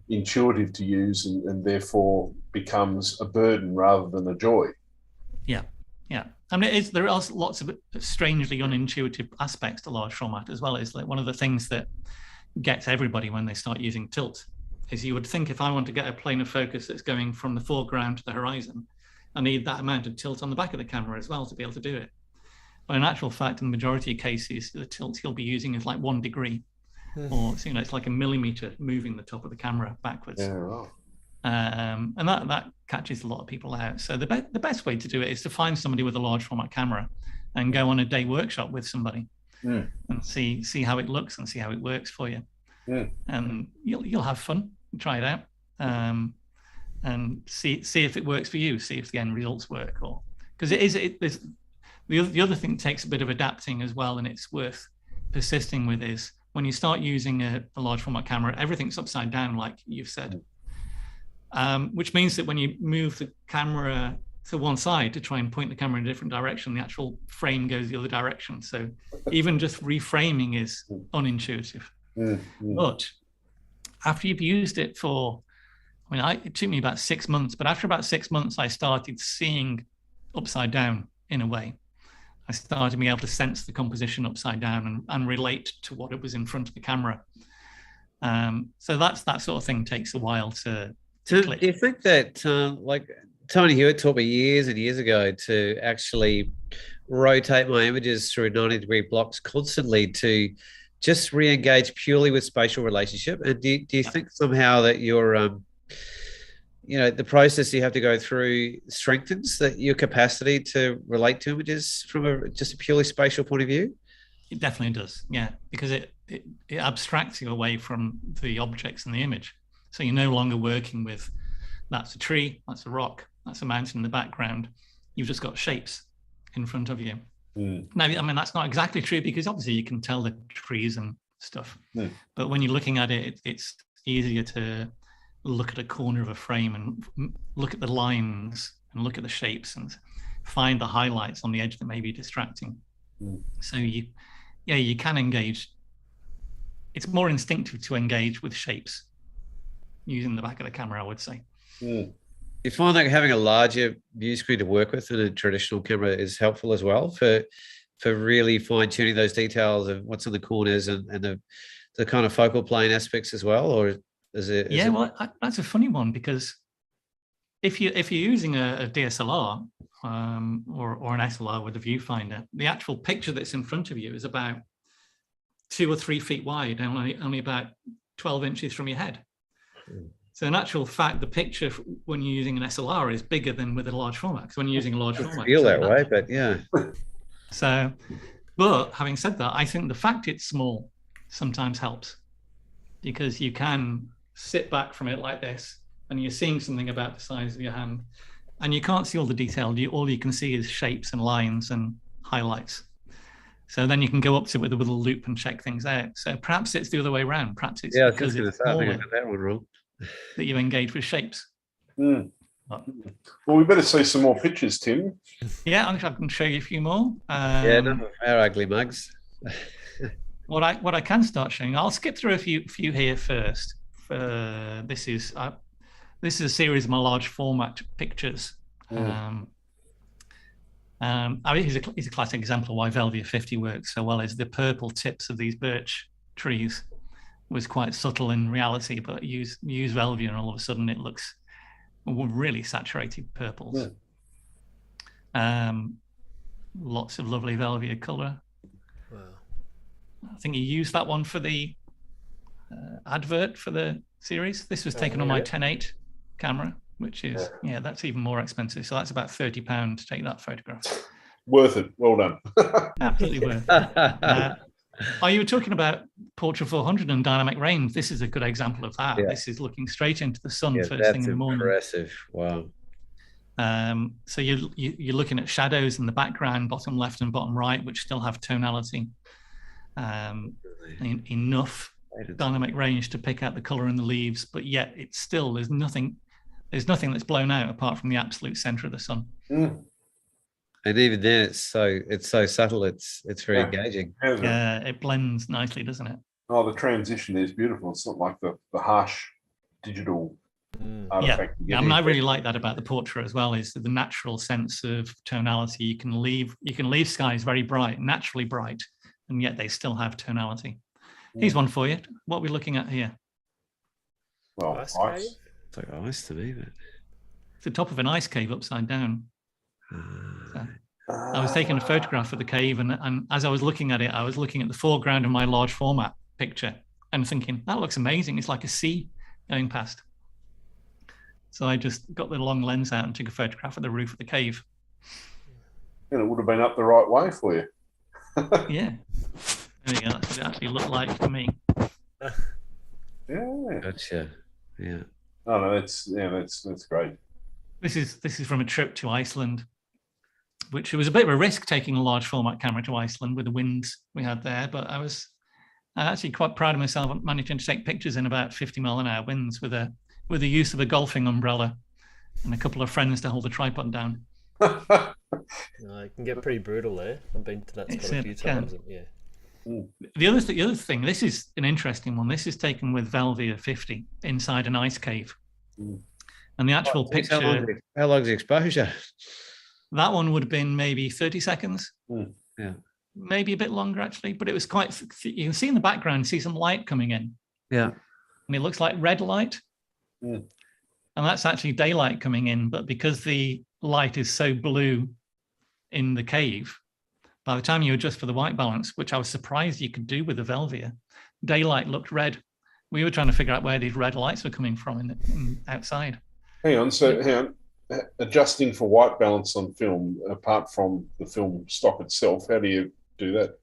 intuitive to use, and therefore becomes a burden rather than a joy. Yeah. I mean, there are lots of strangely unintuitive aspects to large format as well. It's like one of the things that gets everybody when they start using tilt is you would think, if I want to get a plane of focus that's going from the foreground to the horizon, I need that amount of tilt on the back of the camera as well to be able to do it. But in actual fact, in the majority of cases, the tilt he'll be using is like 1 degree, or it's like a millimeter moving the top of the camera backwards. Yeah, right. And that catches a lot of people out. So the best way to do it is to find somebody with a large format camera and go on a day workshop with somebody and see how it looks and see how it works for you. And you'll have fun. Try it out and see if it works for you. See if the end results work, or because the other thing that takes a bit of adapting as well, and it's worth persisting with, is when you start using a large format camera, everything's upside down, like you've said. Which means that when you move the camera to one side to try and point the camera in a different direction, the actual frame goes the other direction. So even just reframing is unintuitive. But after you've used it for, it took me about 6 months, but after about 6 months, I started seeing upside down in a way. I started being able to sense the composition upside down and relate to what it was in front of the camera. So that sort of thing takes a while to click. Do you think that, like Tony Hewitt taught me years and years ago to actually rotate my images through 90-degree blocks constantly to just re-engage purely with spatial relationship? And do you think somehow that your, the process you have to go through strengthens your capacity to relate to images from just a purely spatial point of view? It definitely does, yeah, because it abstracts you away from the objects in the image. So you're no longer working with, that's a tree, that's a rock, that's a mountain in the background. You've just got shapes in front of you. Now, that's not exactly true, because obviously you can tell the trees and stuff. But when you're looking at it, it's easier to look at a corner of a frame and look at the lines and look at the shapes and find the highlights on the edge that may be distracting. So you can engage. It's more instinctive to engage with shapes using the back of the camera, I would say. You find that having a larger view screen to work with than a traditional camera is helpful as well for really fine-tuning those details of what's in the corners and the kind of focal plane aspects as well? Or is it? That's a funny one, because if you're using a DSLR or an SLR with a viewfinder, the actual picture that's in front of you is about 2 or 3 feet wide and only about 12 inches from your head. So in actual fact, the picture when you're using an SLR is bigger than with a large format. Because when you're using a large format, I feel that way, but yeah. So, but having said that, I think the fact it's small sometimes helps, because you can sit back from it like this, and you're seeing something about the size of your hand, and you can't see all the detail. All you can see is shapes and lines and highlights. So then you can go up to it with a little loop and check things out. So perhaps it's the other way around. Perhaps it's because it's smaller that one wrong. That you engage with shapes. Well, we better see some more pictures, Tim. Yeah, I can show you a few more. None of our ugly mugs. What I can start showing, I'll skip through a few here first. This is a series of my large format pictures. He's a classic example of why Velvia 50 works so well. Is the purple tips of these birch trees was quite subtle in reality, but use Velvia and all of a sudden it looks really saturated purples. Lots of lovely Velvia color. Wow. I think you used that one for the advert for the series. This was taken on my 10.8 camera, which is, that's even more expensive. So that's about £30 to take that photograph. Worth it. Well done. Absolutely worth it. You were talking about Portra 400 and dynamic range. This is a good example of that. This is looking straight into the sun first thing in the morning. Impressive. Wow. So you're looking at shadows in the background, bottom left and bottom right, which still have tonality. Enough dynamic range to pick out the color in the leaves, but yet it's still there's nothing that's blown out apart from the absolute center of the sun. And even then, it's so subtle. It's very engaging. Yeah, it blends nicely, doesn't it? Oh, the transition is beautiful. It's not like the harsh digital artifact. I really like that about the Portra as well. Is the natural sense of tonality. You can leave skies very bright, naturally bright, and yet they still have tonality. Here's one for you. What are we looking at here? Well, ice. It's like ice to me, but the top of an ice cave upside down. So I was taking a photograph of the cave, and as I was looking at it, I was looking at the foreground of my large format picture and thinking, that looks amazing. It's like a sea going past. So I just got the long lens out and took a photograph of the roof of the cave. And it would have been up the right way for you. Yeah. There you go. That's what it actually looked like for me. Yeah. Gotcha. Yeah. Oh no, that's great. This is from a trip to Iceland, which was a bit of a risk taking a large format camera to Iceland with the winds we had there. But I'm actually quite proud of myself managing to take pictures in about 50-mile-an-hour winds with the use of a golfing umbrella and a couple of friends to hold the tripod down. It can get pretty brutal there. I've been to that spot a few times. Yeah. The other thing, this is an interesting one. This is taken with Velvia 50 inside an ice cave. And the actual picture... How long is the exposure? That one would have been maybe 30 seconds. Yeah. Maybe a bit longer, actually. But it was quite... You can see in the background, see some light coming in. Yeah. And it looks like red light. And that's actually daylight coming in. But because the light is so blue in the cave, by the time you adjust for the white balance, which I was surprised you could do with the Velvia, daylight looked red. We were trying to figure out where these red lights were coming from in outside. Hang on. Adjusting for white balance on film, apart from the film stock itself, how do you do that?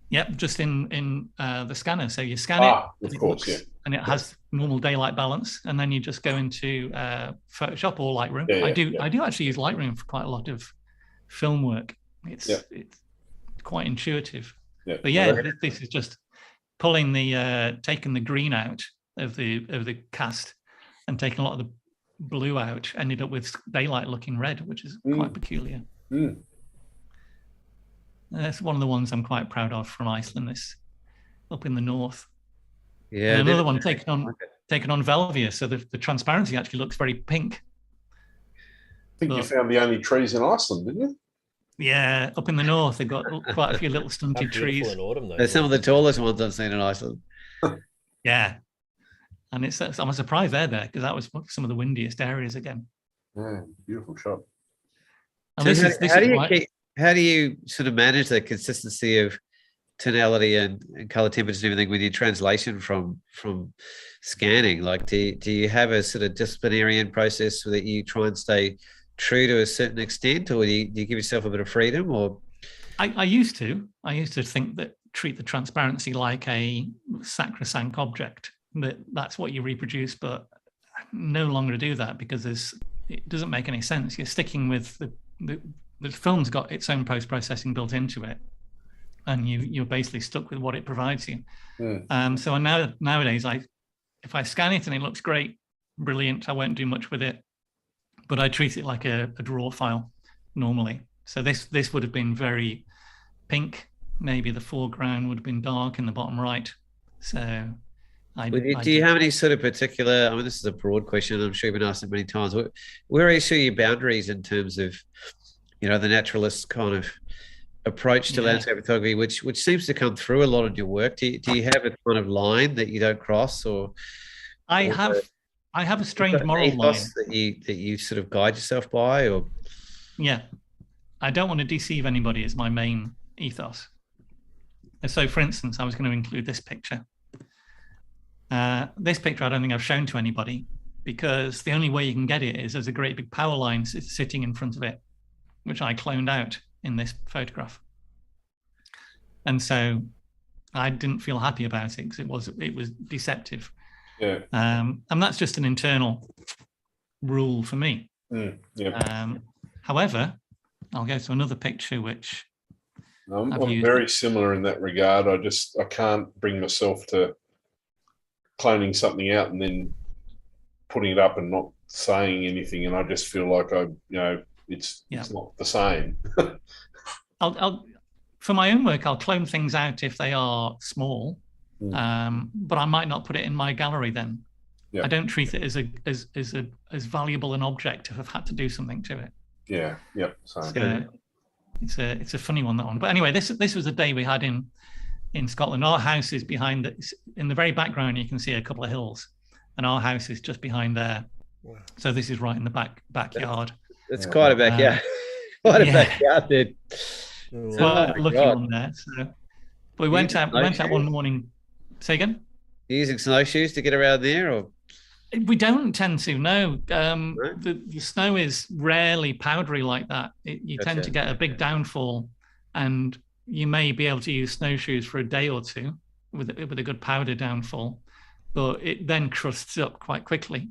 Yep, just in the scanner. So you scan it, of course, yeah, and it has normal daylight balance, and then you just go into Photoshop or Lightroom. I do actually use Lightroom for quite a lot of film work. It's quite intuitive. But this is just pulling taking the green out of the cast and taking a lot of the blue out, ended up with daylight looking red, which is quite peculiar. That's one of the ones I'm quite proud of from Iceland, this up in the north. Yeah. And another one taken on Velvia, so the transparency actually looks very pink. I think you found the only trees in Iceland, didn't you? Yeah, up in the north, they've got quite a few little stunted trees. In autumn, though, they're some of the tallest ones I've seen in Iceland. Yeah. And I'm surprised they're there because that was some of the windiest areas again. Yeah, beautiful shot. And how do you sort of manage the consistency of tonality and color temperatures and everything with your translation from scanning? Like, do you have a sort of disciplinarian process so that you try and stay true to a certain extent, or do you give yourself a bit of freedom? Or I used to think that treat the transparency like a sacrosanct object, that's what you reproduce, but no longer do that because it doesn't make any sense. You're sticking with the film's got its own post-processing built into it, and you're basically stuck with what it provides you. So nowadays, if I scan it and it looks great, brilliant, I won't do much with it, but I treat it like a draw file normally. So this would have been very pink. Maybe the foreground would have been dark in the bottom right. So do you have any sort of particular, I mean, this is a broad question, I'm sure you've been asked it many times, where are you see your boundaries in terms of, the naturalist kind of approach to landscape photography, which seems to come through a lot of your work? Do you have a kind of line that you don't cross, or I have a strange moral line that you sort of guide yourself by, or I don't want to deceive anybody is my main ethos. And so, for instance, I was going to include this picture. This picture I don't think I've shown to anybody because the only way you can get it is there's a great big power line sitting in front of it, which I cloned out in this photograph. And so I didn't feel happy about it because it was deceptive. Yeah. And that's just an internal rule for me. However, I'll go to another picture which I'm very similar in that regard. I can't bring myself to cloning something out and then putting it up and not saying anything, and I just feel like it's not the same. I'll for my own work, I'll clone things out if they are small, but I might not put it in my gallery then. Yeah. I don't treat it as valuable an object if I've had to do something to it. Yeah, yeah. So it's a funny one, that one. But anyway, this was a day we had in Scotland. Our house is behind in the very background. You can see a couple of hills, and our house is just behind there. So this is right in the backyard. It's quite a backyard. Quite a backyard, dude. Lucky one there. So we went out one morning. Say again? Using snowshoes to get around there, or? We don't tend to, no. The snow is rarely powdery like that. You tend to get a big downfall, and you may be able to use snowshoes for a day or two with a good powder downfall, but it then crusts up quite quickly.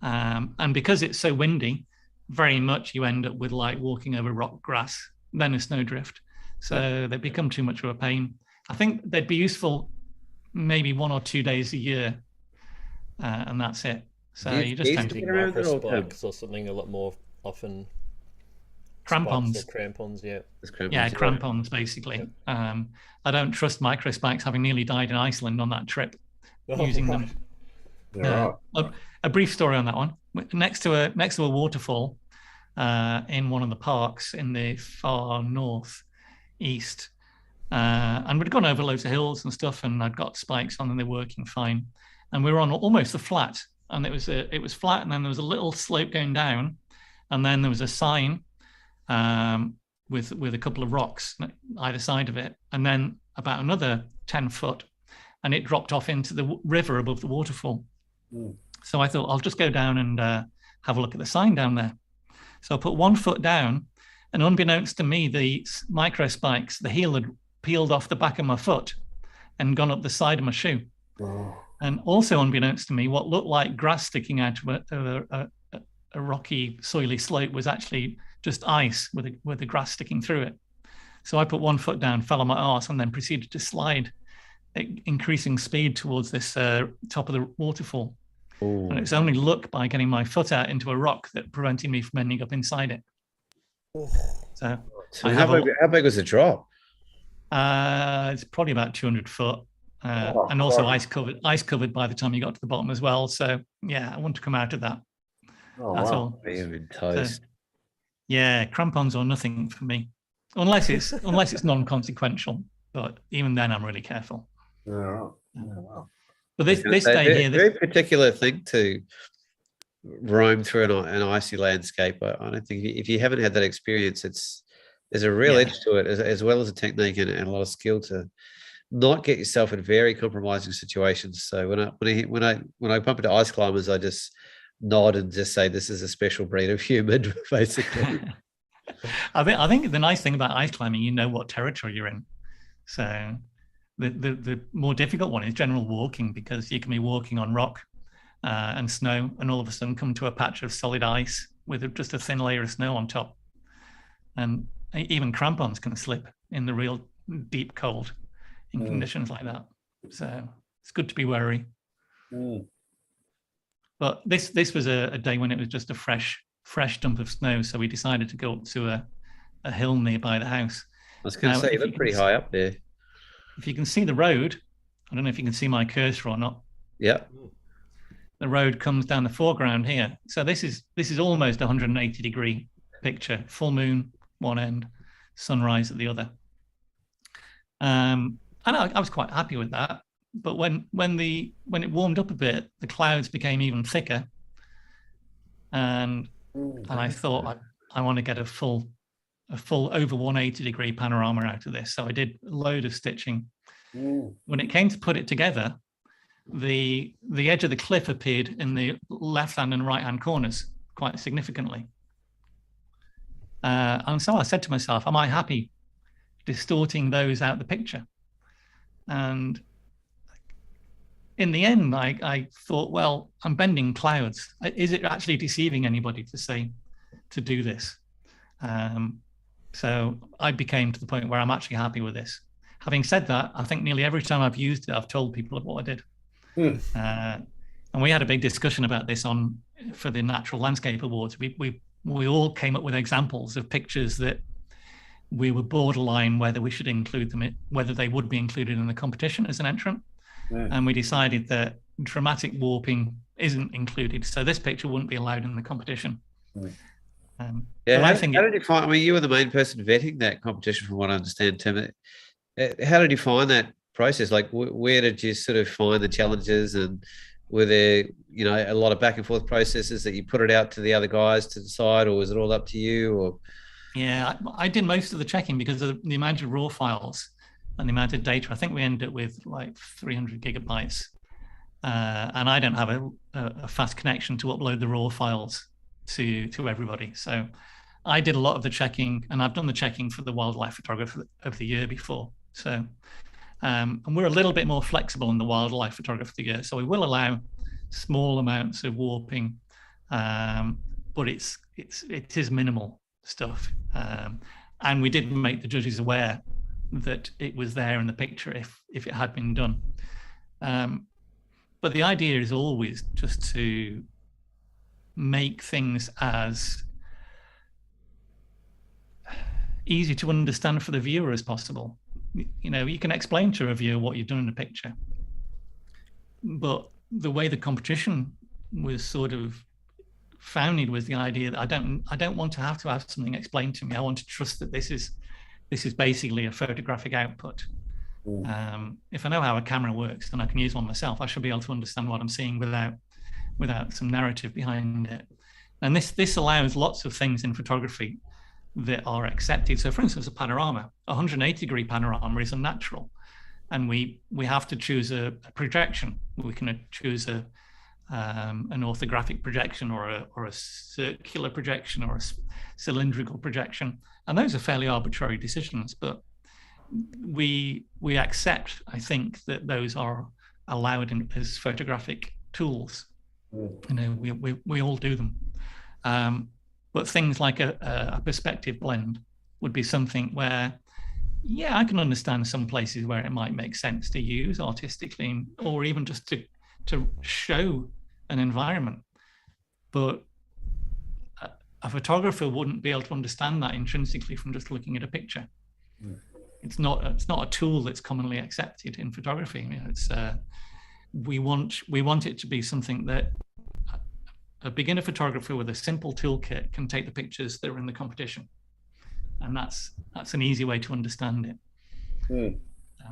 And because it's so windy, very much you end up with like walking over rock grass, then a snowdrift. So they become too much of a pain. I think they'd be useful maybe 1 or 2 days a year. And that's it. So you just tend to micro spikes or something a lot more often. Crampons. Crampons, yeah. Crampons, basically. Yep. I don't trust micro spikes, having nearly died in Iceland on that trip using them. A brief story on that one. Next to a waterfall in one of the parks in the far north east. And we'd gone over loads of hills and stuff, and I'd got spikes on and they're working fine. And we were on almost the flat, and it was flat, and then there was a little slope going down, and then there was a sign with a couple of rocks either side of it, and then about another 10 foot, and it dropped off into the river above the waterfall. So I thought I'll just go down and have a look at the sign down there. So I put 1 foot down, and unbeknownst to me, the micro spikes, the heel had peeled off the back of my foot and gone up the side of my shoe. And also unbeknownst to me, what looked like grass sticking out of a rocky, soily slope was actually just ice with the grass sticking through it. So I put 1 foot down, fell on my arse, and then proceeded to slide, increasing speed towards this top of the waterfall. Ooh. And it's only luck by getting my foot out into a rock that prevented me from ending up inside it. So how big was the drop? It's probably about 200 foot. And also ice covered by the time you got to the bottom as well. So yeah, I want to come out of that. That's all. Toast. So, crampons or nothing for me, unless it's non-consequential. But even then, I'm really careful. But this day here, very particular thing to roam through an icy landscape. I don't think if you haven't had that experience, there's a real edge to it, as well as a technique and a lot of skill to not get yourself in very compromising situations. So when I bump into ice climbers, I just nod and just say this is a special breed of human, basically. I think the nice thing about ice climbing, you know what territory you're in. So the more difficult one is general walking, because you can be walking on rock and snow, and all of a sudden come to a patch of solid ice with just a thin layer of snow on top. And even crampons can slip in the real deep cold in conditions like that. So it's good to be wary. But this was a day when it was just a fresh dump of snow. So we decided to go up to a hill nearby the house. I was going to say, you look pretty high up there. If you can see the road, I don't know if you can see my cursor or not. Yeah. The road comes down the foreground here. So this is almost 180-degree picture. Full moon one end, sunrise at the other. And I was quite happy with that. But when it warmed up a bit, the clouds became even thicker. And I thought I want to get a full over 180-degree panorama out of this. So I did a load of stitching. When it came to put it together, the edge of the cliff appeared in the left-hand and right-hand corners quite significantly. And so I said to myself, am I happy distorting those out of the picture? And in the end, I thought, well, I'm bending clouds. Is it actually deceiving anybody to do this? So I became to the point where I'm actually happy with this. Having said that, I think nearly every time I've used it, I've told people what I did. And we had a big discussion about this for the Natural Landscape Awards. We all came up with examples of pictures that we were borderline whether we should include them, whether they would be included in the competition as an entrant. And we decided that dramatic warping isn't included. So this picture wouldn't be allowed in the competition. How did you find, I mean, you were the main person vetting that competition from what I understand, Tim. How did you find that process? Like, where did you sort of find the challenges, and Were there, a lot of back and forth processes that you put it out to the other guys to decide, or was it all up to you? Or yeah, I did most of the checking because of the amount of raw files and the amount of data. I think we ended up with like 300 gigabytes, and I don't have a fast connection to upload the raw files to everybody. So I did a lot of the checking, and I've done the checking for the wildlife photographer of the year before. So, and we're a little bit more flexible in the wildlife photographer of the year. So we will allow small amounts of warping, but it is minimal stuff. And we did make the judges aware that it was there in the picture if it had been done. But the idea is always just to make things as easy to understand for the viewer as possible. You can explain to a viewer what you've done in the picture, but the way the competition was sort of founded was the idea that I don't want to have something explained to me. I want to trust that this is basically a photographic output. If I know how a camera works, then I can use one myself. I should be able to understand what I'm seeing without some narrative behind it. And this allows lots of things in photography that are accepted. So for instance, a panorama, 180-degree panorama is unnatural. And we have to choose a projection. We can choose an orthographic projection or a circular projection or a cylindrical projection. And those are fairly arbitrary decisions, but we accept, I think, that those are allowed as photographic tools. We all do them. But things like a perspective blend would be something where, yeah, I can understand some places where it might make sense to use artistically, or even just to show an environment. But a photographer wouldn't be able to understand that intrinsically from just looking at a picture. It's not a tool that's commonly accepted in photography. We want it to be something that a beginner photographer with a simple toolkit can take the pictures that are in the competition, and that's an easy way to understand it.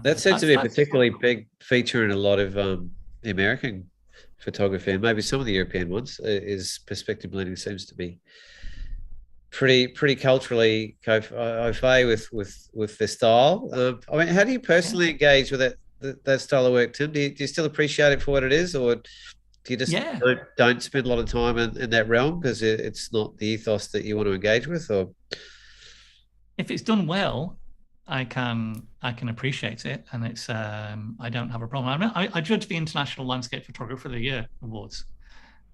That seems to be a particularly big feature in a lot of American photography, and maybe some of the European ones. Is perspective blending seems to be pretty culturally au fait with their style. I mean, how do you personally engage with that style of work, Tim? Do you still appreciate it for what it is, or do you just don't spend a lot of time in that realm because it's not the ethos that you want to engage with? Or if it's done well, I can appreciate it, and it's I don't have a problem. I judge the International Landscape Photographer of the Year awards,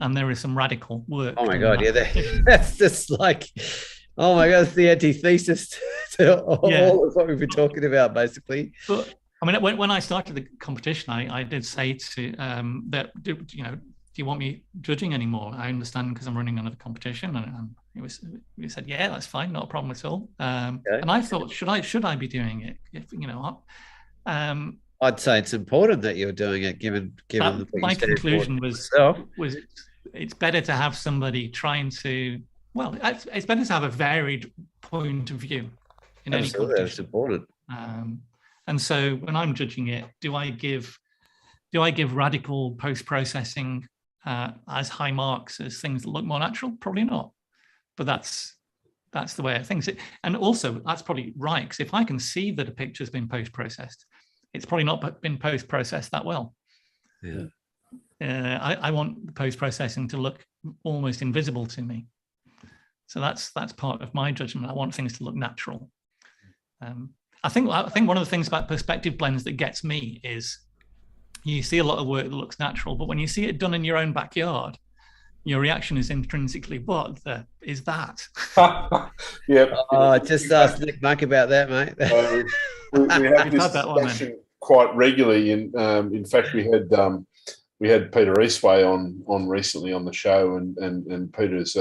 and there is some radical work. Oh my god, that's just like, oh my god, it's the antithesis to all of what we've been talking about, basically. But I mean, when I started the competition, I did say to that, do you want me judging anymore? I understand because I'm running another competition, and he said, yeah, that's fine, not a problem at all. And I thought, should I be doing it? I'd say it's important that you're doing it, given my conclusion was it's better to have somebody trying to. Well, it's better to have a varied point of view in any competition. That's important. And so when I'm judging it, do I give radical post-processing as high marks as things that look more natural? Probably not. But that's the way I think. And also, that's probably right, because if I can see that a picture's been post-processed, it's probably not been post-processed that well. Yeah. I want the post-processing to look almost invisible to me. So that's part of my judgment. I want things to look natural. I think one of the things about perspective blends that gets me is you see a lot of work that looks natural, but when you see it done in your own backyard, your reaction is intrinsically, what is that? Yep. Just ask Nick Monk about that, mate. We have this discussion quite regularly. In fact, we had Peter Eastway on recently on the show, and Peter's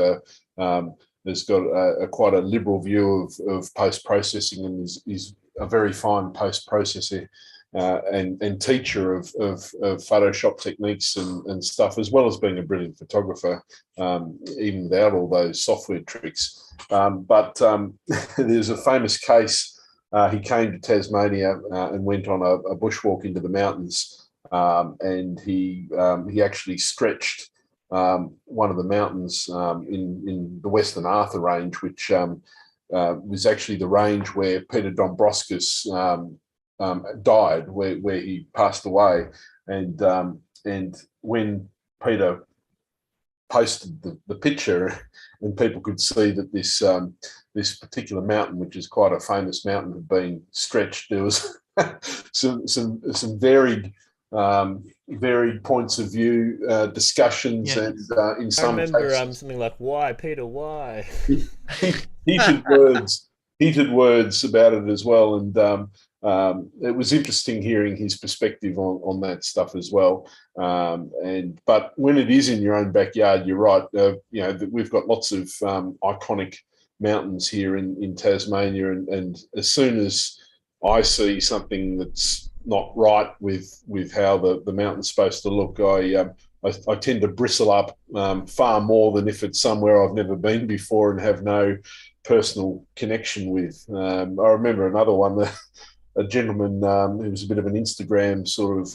has got quite a liberal view of post-processing, and is a very fine post-processor and teacher of Photoshop techniques and stuff, as well as being a brilliant photographer, even without all those software tricks. But there's a famous case. He came to Tasmania and went on a bushwalk into the mountains and he actually stretched one of the mountains in the Western Arthur Range, which was actually the range where Peter Dombrovskis died, where he passed away. And when Peter posted the picture, and people could see that this particular mountain, which is quite a famous mountain, had been stretched, there was some varied points of view, discussions, and in some I remember cases, something like, "Why, Peter? Why?" heated words about it as well, and it was interesting hearing his perspective on that stuff as well. But when it is in your own backyard, you're right. We've got lots of iconic mountains here in Tasmania, and as soon as I see something that's not right with how the mountain's supposed to look, I tend to bristle up far more than if it's somewhere I've never been before and have no personal connection with. I remember another one, a gentleman who was a bit of an Instagram sort of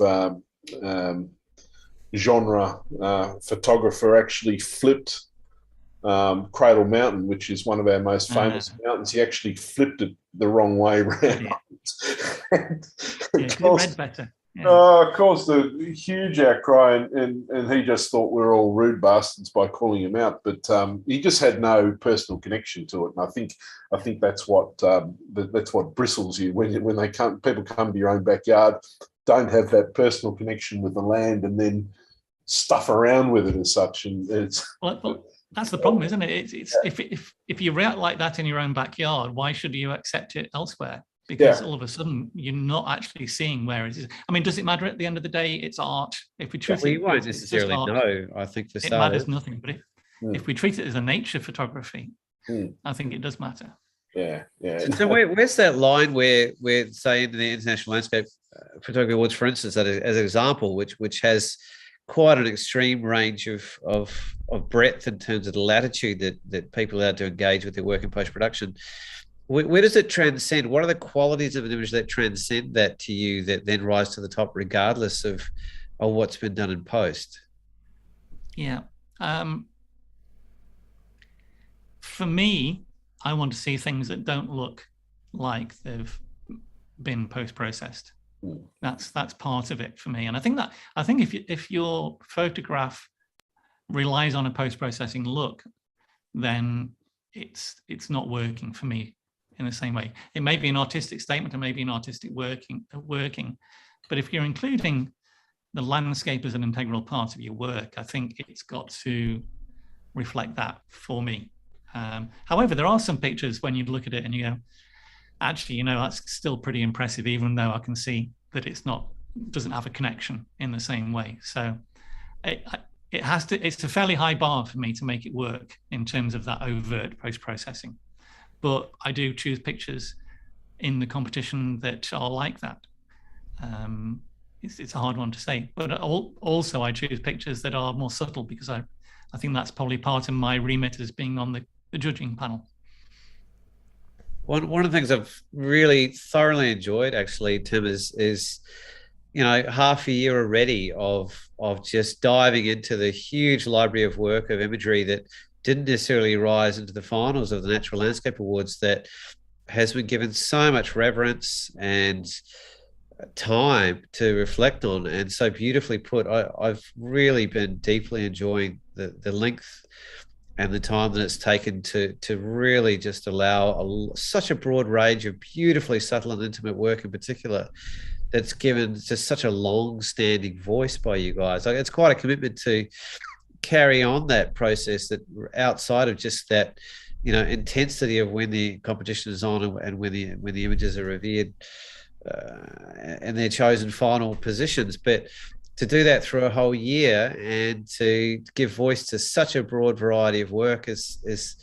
genre photographer actually flipped Cradle Mountain, which is one of our most famous mountains. He actually flipped it the wrong way around. It read better. Caused a huge outcry, and he just thought we were all rude bastards by calling him out. But he just had no personal connection to it, and I think that's what bristles you when people come to your own backyard, don't have that personal connection with the land, and then stuff around with it as such, and it's. Well, that's the problem, isn't it? If you react like that in your own backyard, why should you accept it elsewhere? Because all of a sudden you're not actually seeing where it is. I mean, does it matter at the end of the day? It's art. If we treat it, you won't necessarily know. I think for it matters nothing. But if we treat it as a nature photography, I think it does matter. Yeah. So where's that line where say in the International Landscape Photography Awards, for instance, as an example, which has quite an extreme range of breadth in terms of the latitude that people are allowed to engage with their work in post-production. Where does it transcend? What are the qualities of an image that transcend that to you, that then rise to the top regardless of what's been done in post? Yeah. For me, I want to see things that don't look like they've been post-processed. That's part of it for me. And I think if your photograph relies on a post-processing look, then it's not working for me in the same way. It may be an artistic statement, or maybe an artistic working, but if you're including the landscape as an integral part of your work, I think it's got to reflect that for me. However, there are some pictures when you look at it and you go, actually, that's still pretty impressive, even though I can see that doesn't have a connection in the same way. So it's a fairly high bar for me to make it work in terms of that overt post-processing. But I do choose pictures in the competition that are like that. It's a hard one to say, but also I choose pictures that are more subtle, because I think that's probably part of my remit as being on the judging panel. One of the things I've really thoroughly enjoyed, actually, Tim, is half a year already of just diving into the huge library of work of imagery that didn't necessarily rise into the finals of the Natural Landscape Awards, that has been given so much reverence and time to reflect on, and so beautifully put. I've really been deeply enjoying the length and the time that it's taken to really just allow such a broad range of beautifully subtle and intimate work in particular, that's given just such a long-standing voice by you guys. Like, it's quite a commitment to carry on that process, that outside of just that, intensity of when the competition is on and when the images are revered and their chosen final positions. But to do that through a whole year and to give voice to such a broad variety of work is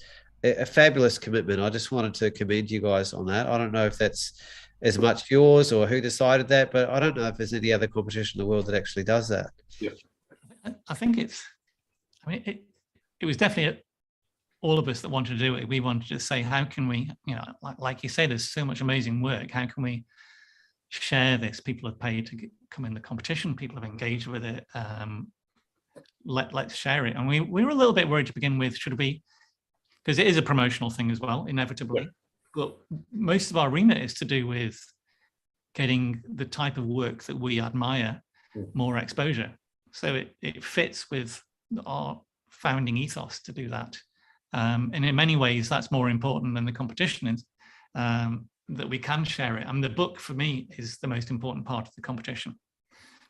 a fabulous commitment. I just wanted to commend you guys on that. I don't know if that's as much yours or who decided that, but I don't know if there's any other competition in the world that actually does that. Yeah. I think it was definitely all of us that wanted to do it. We wanted to say, how can we, like you say, there's so much amazing work. How can we share this. People have paid to come in the competition. People have engaged with it. Let's share it. And we were a little bit worried to begin with, should we? Because it is a promotional thing as well, inevitably. Yeah. But most of our remit is to do with getting the type of work that we admire more exposure. So it fits with our founding ethos to do that. And in many ways, that's more important than the competition is, that we can share it. And the book, for me, is the most important part of the competition,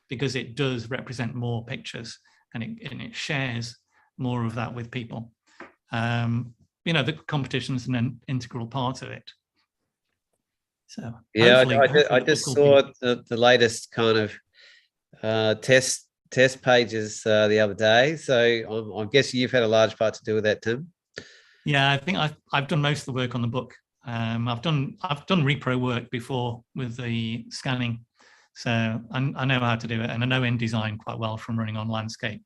because it does represent more pictures, and it shares more of that with people. The competition is an integral part of it. So yeah, I just saw the latest kind of test pages the other day. So I'm guessing you've had a large part to do with that, Tim. Yeah, I think I've done most of the work on the book. I've done repro work before with the scanning, so I know how to do it, and I know InDesign quite well from running on landscape.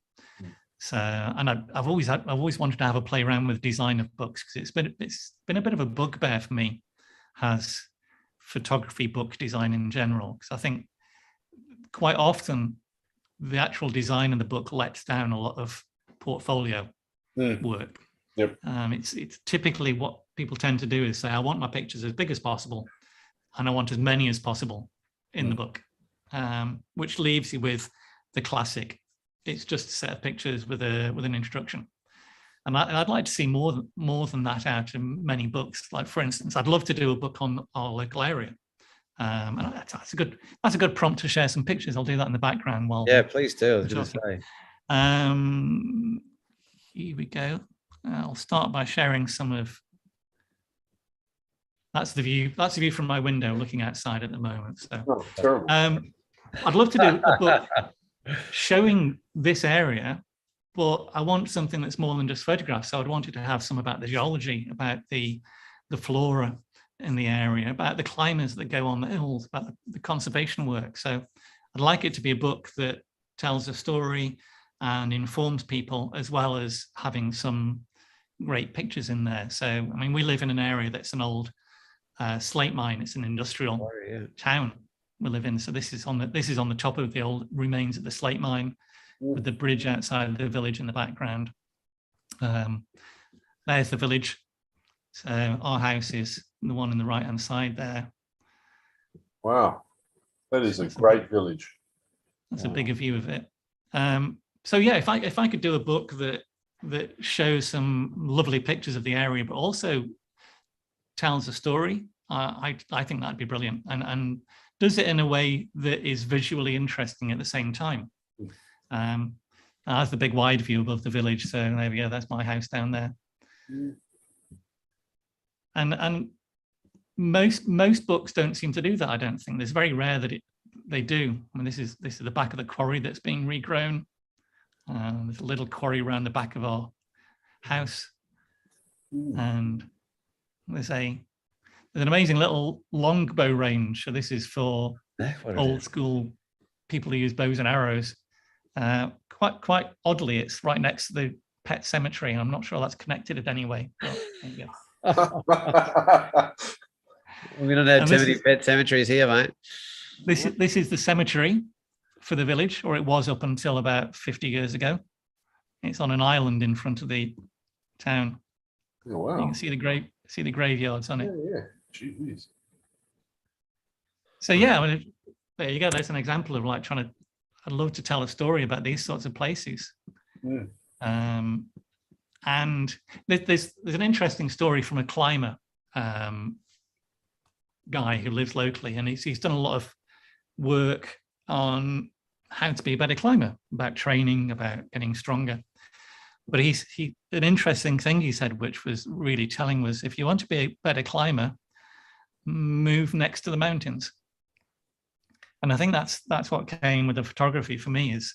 So, and I've always wanted to have a play around with design of books, because it's been a bit of a bugbear for me, has photography book design in general, because I think quite often the actual design of the book lets down a lot of portfolio work. Yep. It's typically what people tend to do is say, I want my pictures as big as possible, and I want as many as possible in the book, which leaves you with the classic. It's just a set of pictures with an introduction. And I'd like to see more than that out in many books. Like, for instance, I'd love to do a book on our local area. And that's a good prompt to share some pictures. I'll do that in the background while. Yeah, please do. I was going to say. Here we go. I'll start by sharing some of. That's the view. That's the view from my window, looking outside at the moment. So, terrible. I'd love to do a book showing this area, but I want something that's more than just photographs. So I'd want it to have some about the geology, about the flora in the area, about the climbers that go on the hills, about the conservation work. So I'd like it to be a book that tells a story and informs people, as well as having some great pictures in there. So, I mean, we live in an area that's an old slate mine. It's an industrial town we live in. So this is on the top of the old remains of the slate mine, with the bridge outside the village in the background. There's the village. So our house is the one on the right-hand side there. Wow, that is a great village. That's a bigger view of it. So yeah, if I could do a book that shows some lovely pictures of the area, but also tells a story, I think that'd be brilliant, and does it in a way that is visually interesting at the same time. That's the big wide view above the village. So there we go. That's my house down there. And most books don't seem to do that. I don't think. It's very rare that they do. I mean, this is the back of the quarry that's being regrown. There's a little quarry around the back of our house, and there's an amazing little longbow range. So this is for old school people who use bows and arrows. Quite oddly, it's right next to the pet cemetery, and I'm not sure that's connected in any way. But there you go. We don't have too many pet cemeteries here, mate. This is the cemetery for the village, or it was up until about 50 years ago. It's on an island in front of the town. Oh, wow. You can see the graveyards on it. Yeah. Jeez. So yeah, I mean, there you go. That's an example of like I'd love to tell a story about these sorts of places. And there's an interesting story from a climber guy who lives locally, and he's done a lot of work on how to be a better climber, about training, about getting stronger. But an interesting thing he said, which was really telling, was if you want to be a better climber, move next to the mountains. And I think that's what came with the photography for me is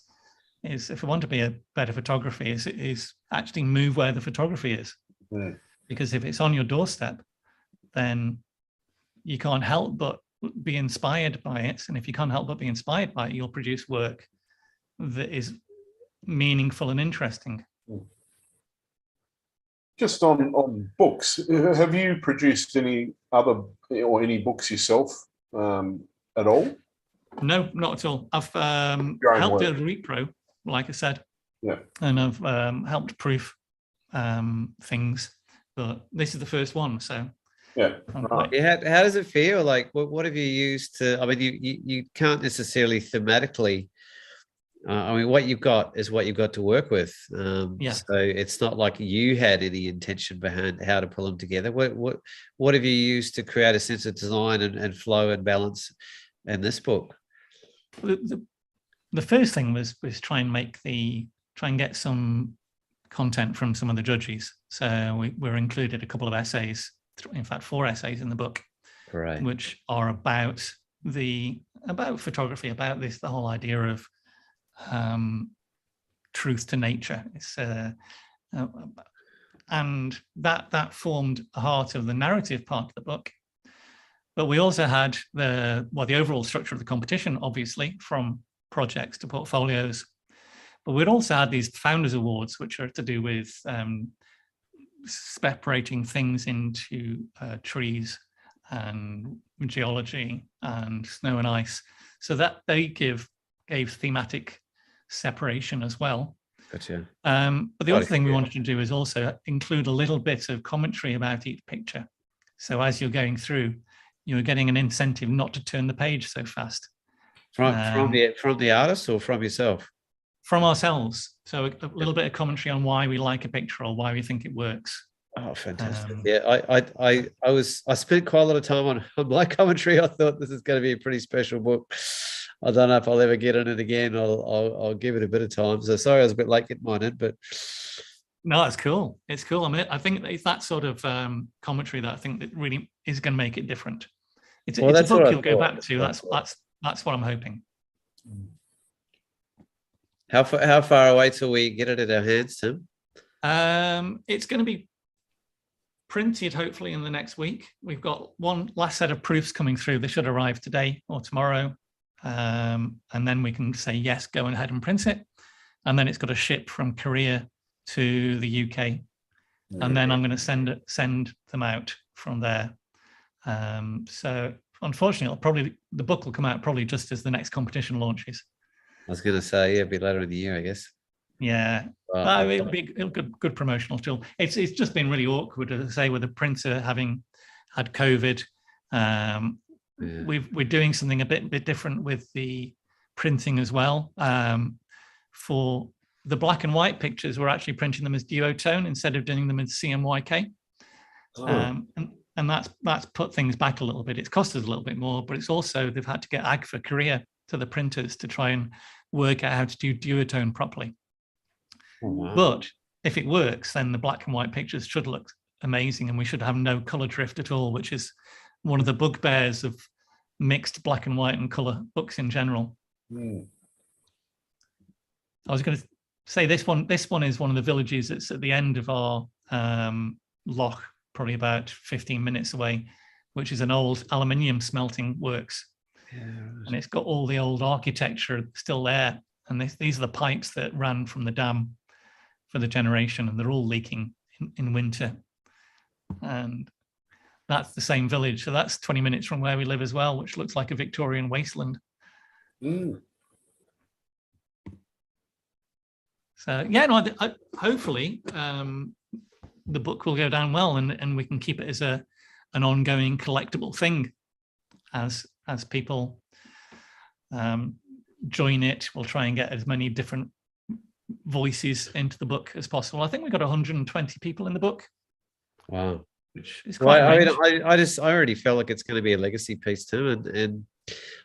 if I want to be a better photographer, is actually move where the photography is. Because if it's on your doorstep, then you can't help but be inspired by it. And if you can't help but be inspired by it, you'll produce work that is meaningful and interesting. Just on books, have you produced any books yourself at all? No, not at all. I've helped build repro, like I said. Yeah. And I've helped proof things, but this is the first one, so yeah. Right. How does it feel? Like, what have you used to? I mean, you can't necessarily thematically. I mean, what you've got is what you've got to work with. So it's not like you had any intention behind how to pull them together. What have you used to create a sense of design and flow and balance in this book? The first thing was try and get some content from some of the judges. So we're included a couple of essays, in fact 4 essays in the book, right, which are about photography, about the whole idea of truth to nature. It's and that formed the heart of the narrative part of the book. But we also had the overall structure of the competition, obviously, from projects to portfolios. But we'd also had these Founders Awards, which are to do with separating things into trees and geology and snow and ice, so that they gave thematic separation as well. Gotcha. But the other thing we wanted to do is also include a little bit of commentary about each picture. So as you're going through, you're getting an incentive not to turn the page so fast. From the artist or from yourself? From ourselves. So a little bit of commentary on why we like a picture or why we think it works. Oh, fantastic! I spent quite a lot of time on my commentary. I thought this is going to be a pretty special book. I don't know if I'll ever get in it again. I'll give it a bit of time. So sorry I was a bit late getting mine in, but no, it's cool. It's cool. I mean, I think it's that sort of commentary that I think that really is going to make it different. It's a book you'll go back to. That's what I'm hoping. How far away till we get it in our hands, Tim? It's going to be printed hopefully in the next week. We've got one last set of proofs coming through. They should arrive today or tomorrow. And then we can say, yes, go ahead and print it. And then it's got to ship from Korea to the UK. And then I'm going to send them out from there. So unfortunately, the book will come out probably just as the next competition launches. I was going to say, a bit later in the year, I guess. Yeah, it'll be a good promotional tool. It's just been really awkward, to say, with the printer having had COVID. We're doing something a bit different with the printing as well. For the black and white pictures, we're actually printing them as duotone instead of doing them in CMYK. And that's put things back a little bit. It's cost us a little bit more, but it's also they've had to get AGFA Korea to the printers to try and work out how to do duotone properly. Oh, wow. But if it works, then the black and white pictures should look amazing, and we should have no color drift at all, which is one of the bugbears of mixed black and white and color books in general. I was going to say this one is one of the villages that's at the end of our loch, probably about 15 minutes away, which is an old aluminium smelting works. Yeah. And it's got all the old architecture still there. And these are the pipes that ran from the dam for the generation, and they're all leaking in winter. And that's the same village. So that's 20 minutes from where we live as well, which looks like a Victorian wasteland. So yeah, no, hopefully the book will go down well, and we can keep it as an ongoing collectible thing as people join it. We'll try and get as many different voices into the book as possible. I think we've got 120 people in the book. Wow. Which is quite I already felt like it's going to be a legacy piece too, and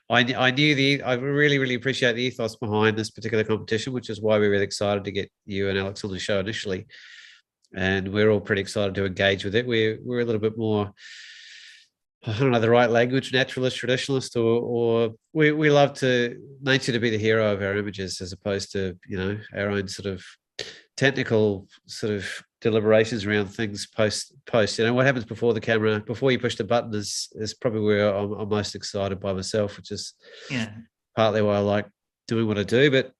I really appreciate the ethos behind this particular competition, which is why we're really excited to get you and Alex on the show initially, and we're all pretty excited to engage with it. We're a little bit more, I don't know the right language, naturalist, traditionalist, or we love nature to be the hero of our images, as opposed to our own sort of technical sort of deliberations around things post. What happens before the camera, before you push the button, is probably where I'm most excited by myself, which is partly why I like doing what I do. But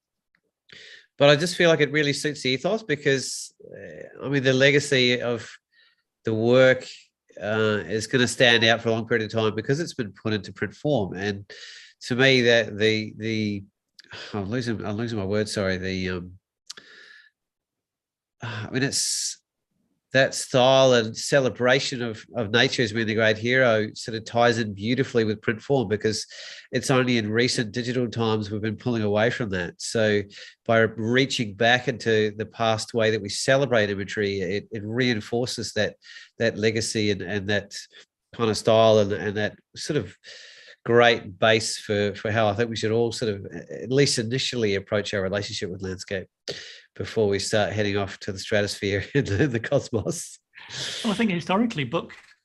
I just feel like it really suits the ethos, because the legacy of the work is going to stand out for a long period of time because it's been put into print form. And to me, that I'm losing my words. Sorry. It's that style and celebration of nature as being the great hero sort of ties in beautifully with print form, because it's only in recent digital times we've been pulling away from that. So by reaching back into the past way that we celebrate imagery, it reinforces that legacy and that kind of style and that sort of great base for how I think we should all sort of at least initially approach our relationship with landscape before we start heading off to the stratosphere in the cosmos. Well, I think historically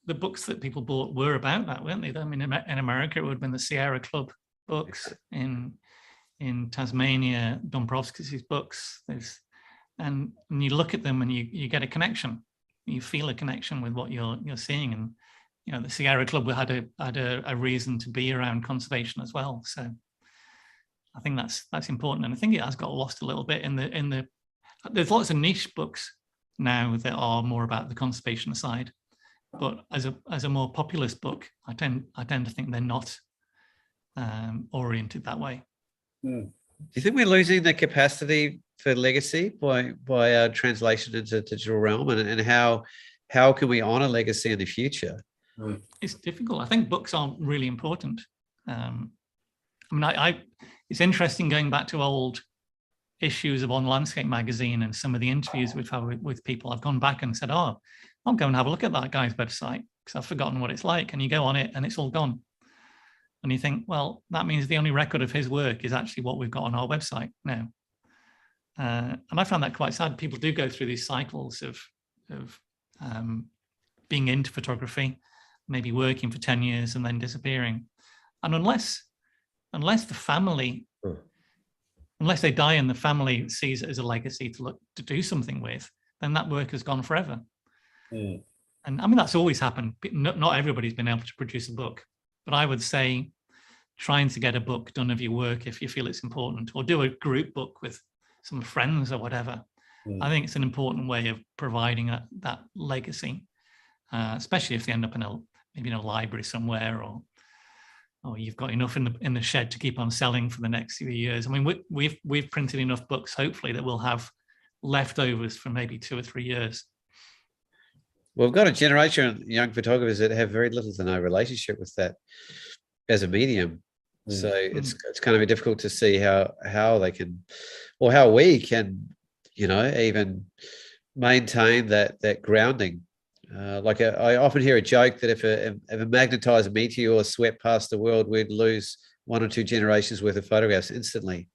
the books that people bought were about that, weren't they? I mean, in America, it would have been the Sierra Club books. In Tasmania, Dombrowski's books. And you look at them and you get a connection. You feel a connection with what you're seeing. And you know, the Sierra Club had a reason to be around conservation as well. So I think that's important. And I think it has got lost a little bit in the. There's lots of niche books now that are more about the conservation side, but as a more populist book, I tend to think they're not oriented that way. Do you think we're losing the capacity for legacy by our translation into the digital realm, and how can we honor legacy in the future? It's difficult. I think books are really important. I mean, it's interesting going back to old issues of On Landscape magazine and some of the interviews we've had with people. I've gone back and said, I'll go and have a look at that guy's website because I've forgotten what it's like. And you go on it and it's all gone. And you think, well, that means the only record of his work is actually what we've got on our website now. And I found that quite sad. People do go through these cycles of being into photography, maybe working for 10 years and then disappearing. And unless the family, unless they die and the family sees it as a legacy to do something with, then that work has gone forever. And I mean, that's always happened. Not everybody's been able to produce a book, but I would say trying to get a book done of your work if you feel it's important, or do a group book with some friends or whatever. I think it's an important way of providing that legacy, especially if they end up maybe in a library somewhere, or you've got enough in the shed to keep on selling for the next few years. I mean, we've printed enough books, hopefully, that we'll have leftovers for maybe 2 or 3 years. Well, we've got a generation of young photographers that have very little to no relationship with that as a medium. So it's kind of be difficult to see how they can, or how we can, even maintain that grounding. I often hear a joke that if a magnetized meteor swept past the world, we'd lose 1 or 2 generations worth of photographs instantly.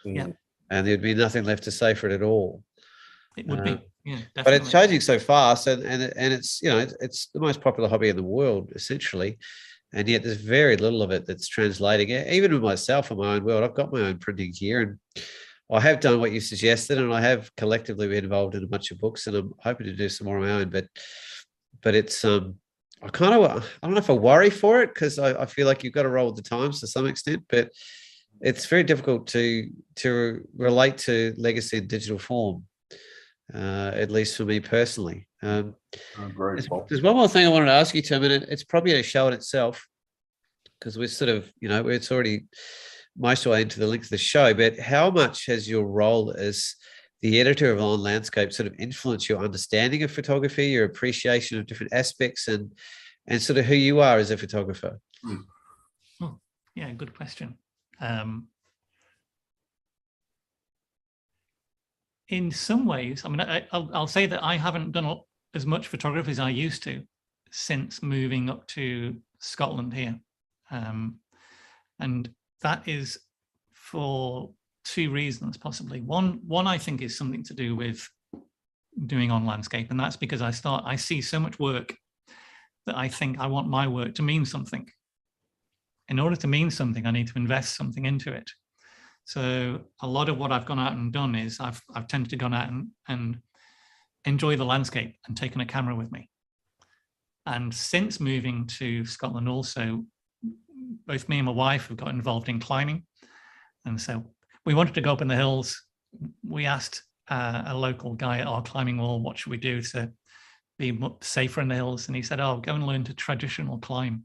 Yeah. And there'd be nothing left to say for it at all. It would be. Yeah, definitely. But it's changing so fast, and it's it's the most popular hobby in the world essentially, and yet there's very little of it that's translating. Even with myself in my own world, I've got my own printing gear, and I have done what you suggested, and I have collectively been involved in a bunch of books, and I'm hoping to do some more of my own. But it's I don't know if I worry for it, because I feel like you've got to roll with the times to some extent, but it's very difficult to relate to legacy in digital form. At least for me personally. There's one more thing I wanted to ask you, Tim, and it's probably a show in itself, because we're sort of, it's already most of the way into the length of the show, but how much has your role as the editor of On Landscape sort of influenced your understanding of photography, your appreciation of different aspects, and sort of who you are as a photographer? Oh, yeah, good question. In some ways, I mean, I'll say that I haven't done as much photography as I used to since moving up to Scotland here. And that is for 2 reasons, possibly. One, I think, is something to do with doing On Landscape. And that's because I see so much work that I think I want my work to mean something. In order to mean something, I need to invest something into it. So a lot of what I've gone out and done is I've tended to go out and enjoy the landscape and taken a camera with me. And since moving to Scotland also, both me and my wife have got involved in climbing. And so we wanted to go up in the hills. We asked a local guy at our climbing wall, what should we do to be safer in the hills. And he said, oh, go and learn to traditional climb.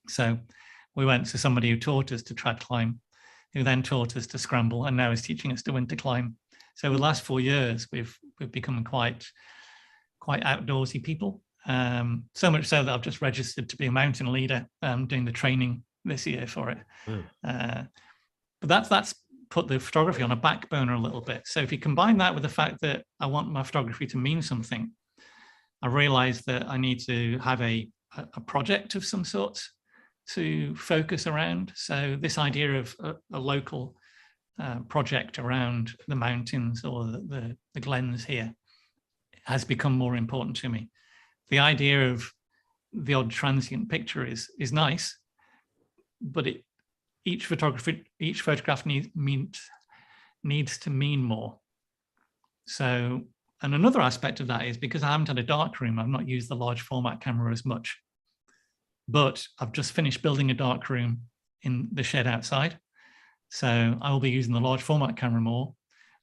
So we went to somebody who taught us to trad climb, who then taught us to scramble, and now is teaching us to winter climb. So the last 4 years, we've become quite outdoorsy people. So much so that I've just registered to be a mountain leader, doing the training this year for it. But that's put the photography on a back burner a little bit. So if you combine that with the fact that I want my photography to mean something, I realized that I need to have a project of some sort to focus around. So this idea of a local project around the mountains or the glens here has become more important to me. The idea of the odd transient picture is nice, but each photograph needs to mean more. So, and another aspect of that is because I haven't had a dark room, I've not used the large format camera as much. But I've just finished building a dark room in the shed outside. So I will be using the large format camera more.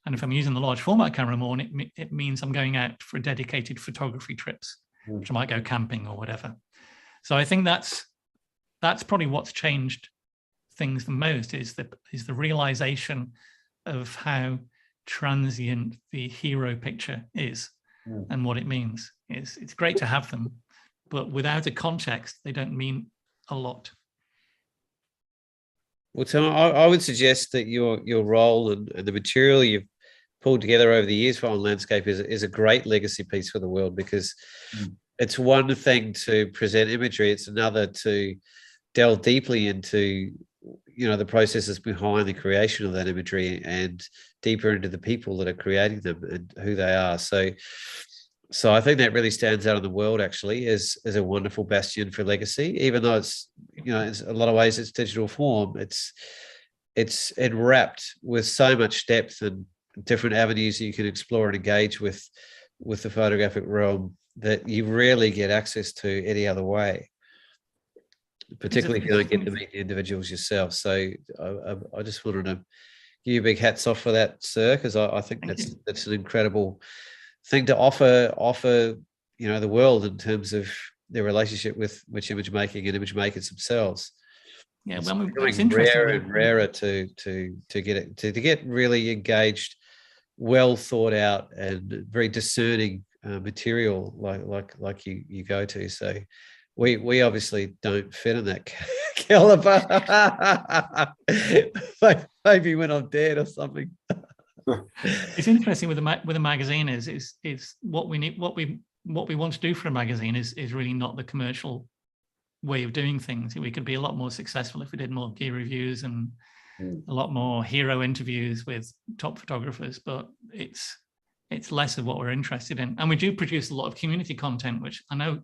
And if I'm using the large format camera more, it means I'm going out for dedicated photography trips, which I might go camping or whatever. So I think that's probably what's changed things the most is the realization of how transient the hero picture is and what it means. It's great to have them, but without a context, they don't mean a lot. Well, Tim, I would suggest that your role and the material you've pulled together over the years for On Landscape is a great legacy piece for the world, because it's one thing to present imagery, it's another to delve deeply into the processes behind the creation of that imagery and deeper into the people that are creating them and who they are. So I think that really stands out in the world, actually, as a wonderful bastion for legacy, even though it's it's a lot of ways it's digital form. It's enwrapped with so much depth and different avenues you can explore and engage with the photographic realm that you rarely get access to any other way, particularly if you don't get to meet the individuals yourself. So I just wanted to give you a big hats off for that, sir, because I think that's an incredible thing to offer the world in terms of their relationship with image making and image makers themselves. Yeah, it's well, it's interesting. Rarer and rarer to get really engaged, well thought out, and very discerning material like you go to. So we obviously don't fit in that caliber. Maybe when I'm dead or something. It's interesting with a magazine is what we need, what we want to do for a magazine is really not the commercial way of doing things. We could be a lot more successful if we did more gear reviews and a lot more hero interviews with top photographers, but it's less of what we're interested in. And we do produce a lot of community content, which I know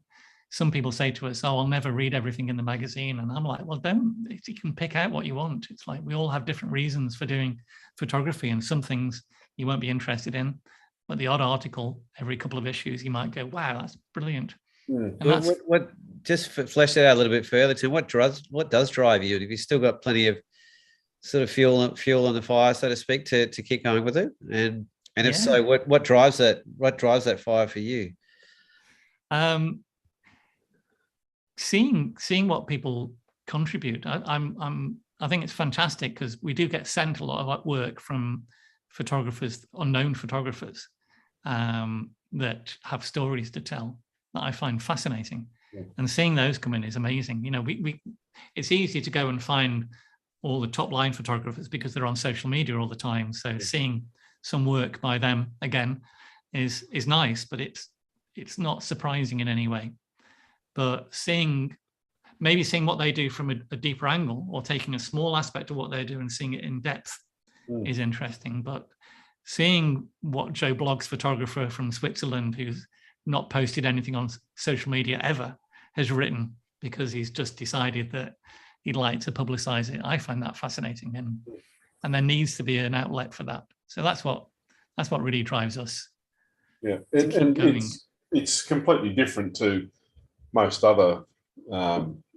some people say to us, oh, I'll never read everything in the magazine. And I'm like, well, you can pick out what you want. It's like we all have different reasons for doing photography, and some things you won't be interested in, but the odd article every couple of issues, you might go, wow, that's brilliant. What just flesh that out a little bit further, Tim, what does drive you? Have you still got plenty of sort of fuel on the fire, so to speak, to keep going with it? And if so, what drives that? What drives that fire for you? Seeing what people contribute. I think it's fantastic because we do get sent a lot of work from photographers, unknown photographers, that have stories to tell that I find fascinating. Yeah. And seeing those come in is amazing. It's easy to go and find all the top line photographers because they're on social media all the time. So seeing some work by them again is nice, but it's not surprising in any way. But seeing what they do from a deeper angle, or taking a small aspect of what they do and seeing it in depth is interesting. But seeing what Joe Blogg's photographer from Switzerland, who's not posted anything on social media ever, has written because he's just decided that he'd like to publicize it, I find that fascinating. And there needs to be an outlet for that. So that's what really drives us. Yeah, and it's completely different to most other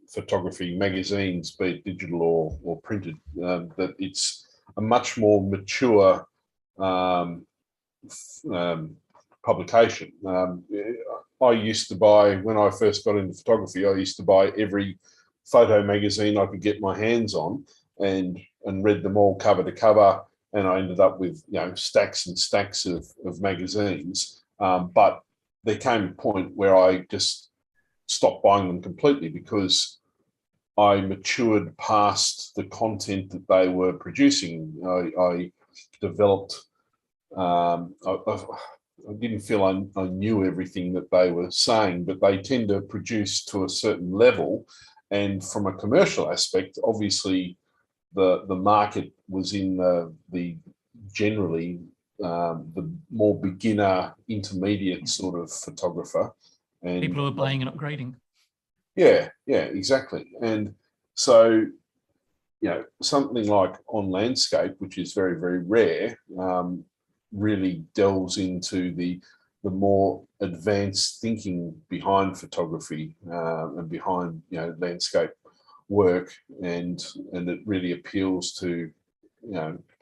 photography magazines, be it digital or printed, that it's a much more mature publication. I used to buy, when I first got into photography, I used to buy every photo magazine I could get my hands on and read them all cover to cover. And I ended up with, stacks and stacks of magazines. But there came a point where I just stopped buying them completely because I matured past the content that they were producing. I developed, I didn't feel I knew everything that they were saying, but they tend to produce to a certain level. And from a commercial aspect, obviously, the market was in the generally the more beginner, intermediate sort of photographer. And people who are buying and upgrading. Yeah, exactly. And so, something like On Landscape, which is very, very rare, really delves into the more advanced thinking behind photography and behind, landscape work, and it really appeals to,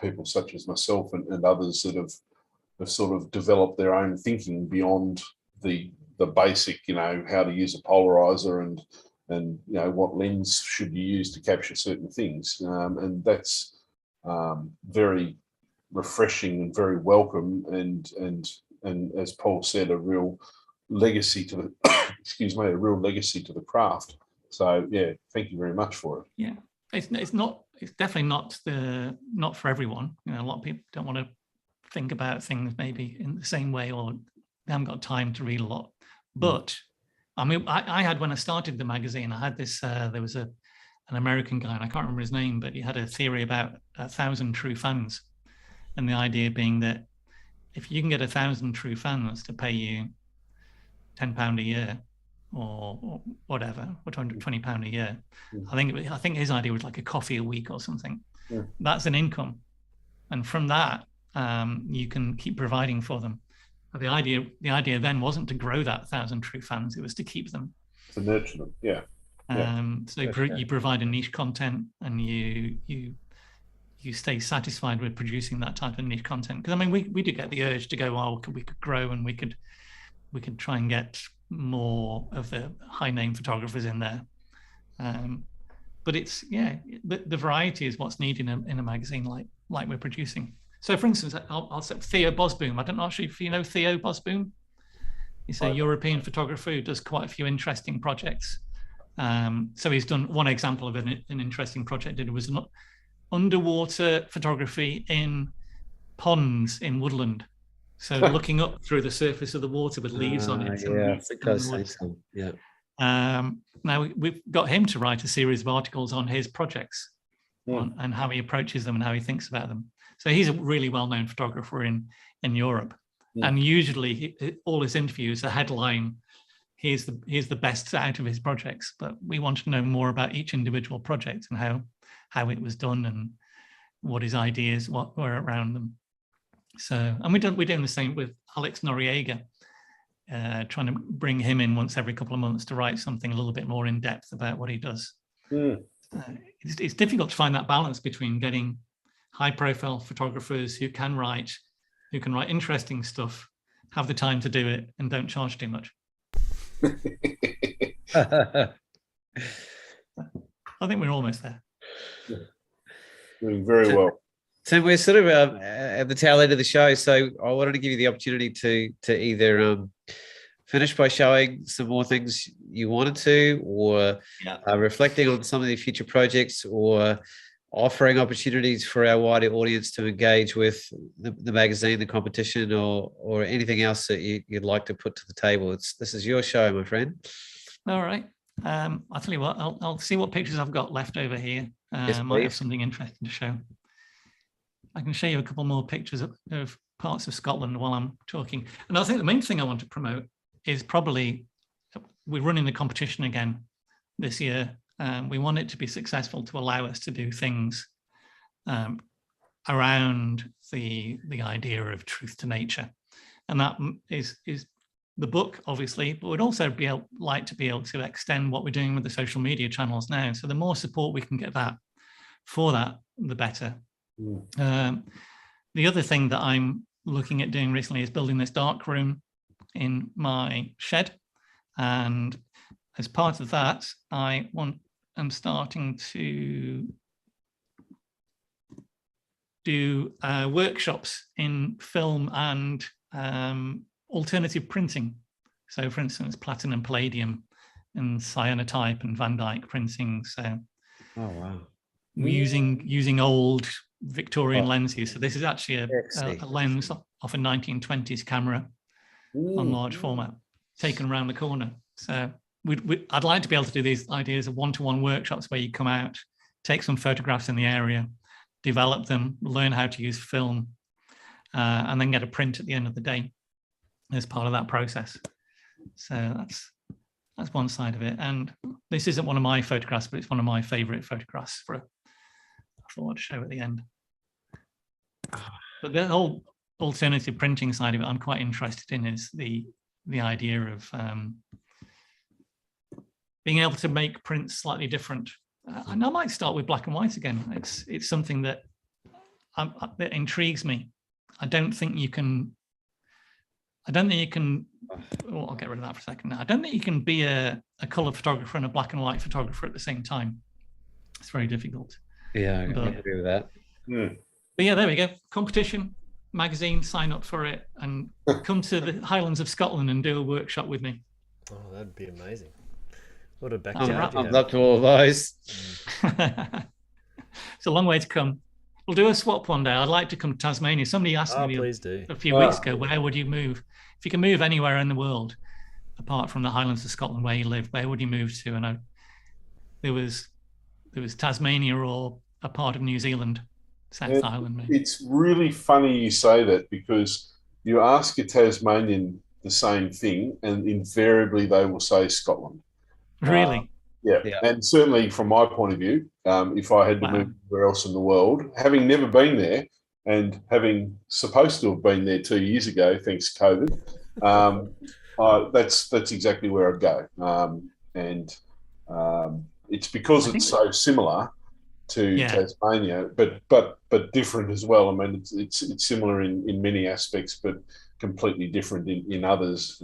people such as myself and others that have sort of developed their own thinking beyond the basic, how to use a polarizer and what lens should you use to capture certain things, and that's very refreshing and very welcome, and as Paul said, a real legacy to the a real legacy to the craft. So yeah, thank you very much for it. Yeah, it's definitely not for everyone. A lot of people don't want to think about things maybe in the same way, or they haven't got time to read a lot. But I mean, I had, when I started the magazine, I had this, there was an American guy, and I can't remember his name, but he had a theory about 1,000 true fans. And the idea being that if you can get 1,000 true fans to pay you £10 a year or whatever, or £220 a year, I think his idea was like a coffee a week or something. Yeah. That's an income. And from that, you can keep providing for them. The idea then wasn't to grow that 1,000 true fans; it was to keep them, to nurture them. Yeah. So you provide a niche content, and you stay satisfied with producing that type of niche content. Because I mean, we do get the urge to go, oh, we could grow, and we could try and get more of the high name photographers in there. But it's the variety is what's needed in a magazine like we're producing. So, for instance, I'll say Theo Bosboom. I don't know actually if you know Theo Bosboom. He's a European photographer who does quite a few interesting projects. So he's done one example of an interesting project. It was underwater photography in ponds in woodland. So looking up through the surface of the water with leaves on it. Now we've got him to write a series of articles on his projects and how he approaches them and how he thinks about them. So he's a really well-known photographer in Europe, and usually all his interviews, the headline, here's the best out of his projects. But we want to know more about each individual project and how it was done and what his ideas, what were around them. So, and we're doing the same with Alex Noriega, trying to bring him in once every couple of months to write something a little bit more in depth about what he does. It's difficult to find that balance between getting high-profile photographers who can write interesting stuff, have the time to do it, and don't charge too much. I think we're almost there. Doing very well. So we're sort of at the tail end of the show, so I wanted to give you the opportunity to either finish by showing some more things you wanted to, or reflecting on some of the future projects, or offering opportunities for our wider audience to engage with the magazine, the competition, or anything else that you'd like to put to the table. This is your show, my friend. All right. I'll tell you what, I'll see what pictures I've got left over here. Yes, might have something interesting to show. I can show you a couple more pictures of parts of Scotland while I'm talking. And I think the main thing I want to promote is probably, we're running the competition again this year. We want it to be successful to allow us to do things around the idea of truth to nature. And that is the book, obviously, but we'd also like to be able to extend what we're doing with the social media channels now. So the more support we can get for that, the better. The other thing that I'm looking at doing recently is building this dark room in my shed. And as part of that, I'm starting to do workshops in film and alternative printing. So, for instance, platinum, palladium, and cyanotype and Van Dyke printing. So, oh wow, using old Victorian lenses. So this is actually a lens off a 1920s camera on large format, taken around the corner. So I'd like to be able to do these ideas of one-to-one workshops where you come out, take some photographs in the area, develop them, learn how to use film, and then get a print at the end of the day as part of that process. So that's one side of it. And this isn't one of my photographs, but it's one of my favorite photographs I thought I'd show at the end. But the whole alternative printing side of it, I'm quite interested in, is the idea of being able to make prints slightly different. And I might start with black and white again. It's something that intrigues me. I don't think you can. Oh, I'll get rid of that for a second now. I don't think you can be a color photographer and a black and white photographer at the same time. It's very difficult. Yeah, I agree with that. But yeah, there we go. Competition magazine, sign up for it and come to the Highlands of Scotland and do a workshop with me. Oh, that'd be amazing. What a backyard. I'd love to all those. It's a long way to come. We'll do a swap one day. I'd like to come to Tasmania. Somebody asked me a few weeks ago, where would you move? If you can move anywhere in the world, apart from the Highlands of Scotland where you live, where would you move to? And there was Tasmania or a part of New Zealand, South Island. Maybe. It's really funny you say that, because you ask a Tasmanian the same thing and invariably they will say Scotland. Really? Yeah, and certainly from my point of view, if I had to move anywhere else in the world, having never been there and having supposed to have been there 2 years ago, thanks to COVID, that's exactly where I'd go. And it's because it's so similar to Tasmania, but different as well. I mean, it's similar in many aspects, but completely different in others.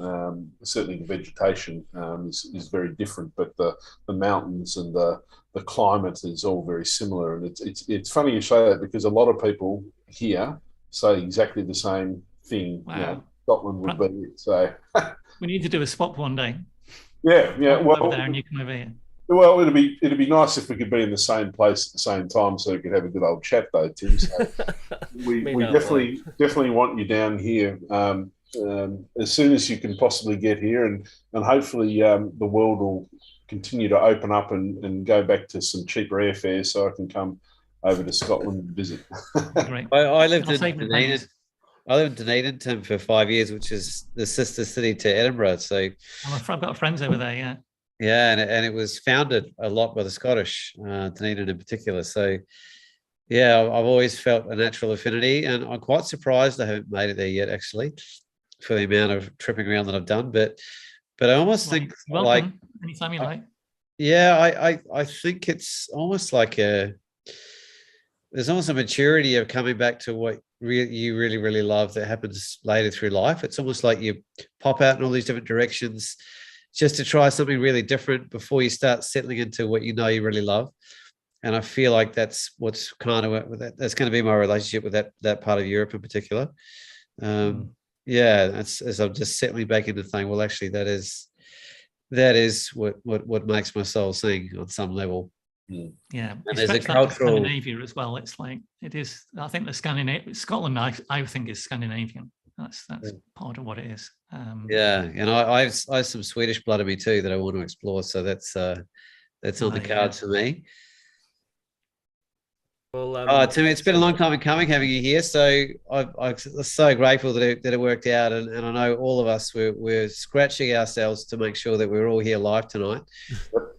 Certainly the vegetation is very different, but the mountains and the climate is all very similar. And it's funny you say that, because a lot of people here say exactly the same thing. Wow. You know, Scotland would be it. So we need to do a swap one day. Yeah. Well, over there and you come over here. Well, it'd be nice if we could be in the same place at the same time, so we could have a good old chat, though, Tim. So we definitely want you down here as soon as you can possibly get here, and hopefully the world will continue to open up and go back to some cheaper airfares, so I can come over to Scotland and visit. Great. I lived in Dunedin. I lived in Dunedin, Tim, for 5 years, which is the sister city to Edinburgh. So I've got friends over there. Yeah. Yeah, and it was founded a lot by the Scottish, Dunedin in particular. So, yeah, I've always felt a natural affinity, and I'm quite surprised I haven't made it there yet, actually, for the amount of tripping around that I've done. But I almost think welcome anytime you like. Yeah, I think it's almost like there's almost a maturity of coming back to what you really, really love that happens later through life. It's almost like you pop out in all these different directions just to try something really different before you start settling into what you know you really love. And I feel like that's what's kind of that's going to be my relationship with that part of Europe in particular. As I'm just settling back into thing. Well, actually, that is what makes my soul sing on some level. Yeah, and there's a cultural Scandinavia as well. It's like it is. I think the Scotland, I think, is Scandinavian. That's part of what it is. And I have some Swedish blood in me too that I want to explore. So that's on the cards for me. Well, Tim, it's been a long time in coming having you here. So I'm so grateful that it worked out, and I know all of us we're scratching ourselves to make sure that we're all here live tonight.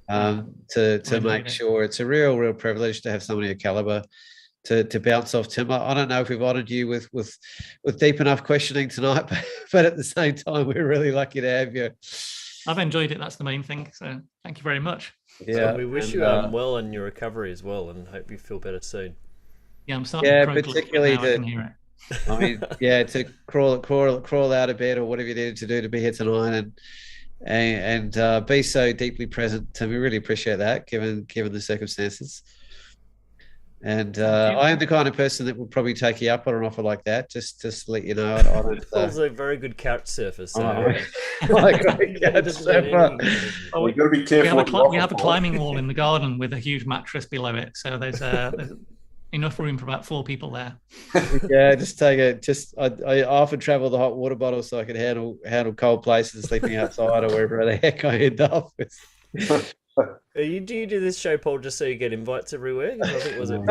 To make sure it's a real privilege to have somebody of caliber to bounce off, Tim. I don't know if we've honoured you with deep enough questioning tonight, but at the same time, we're really lucky to have you. I've enjoyed it. That's the main thing. So thank you very much. Yeah, so we wish you well in your recovery as well, and hope you feel better soon. Yeah, I'm starting to croak particularly now, I can hear it. I mean, to crawl out of bed or whatever you needed to do to be here tonight, and be so deeply present. Tim, we really appreciate that, given the circumstances. And I am the kind of person that would probably take you up on an offer like that. Just to let you know, Paul's a very good couch surfer. So we've got to be careful. We have a climbing wall in the garden with a huge mattress below it, so there's enough room for about 4 people there. Yeah, just take it. I often travel the hot water bottle so I can handle cold places, sleeping outside or wherever the heck I end up. Do you do this show, Paul, just so you get invites everywhere? I think was it.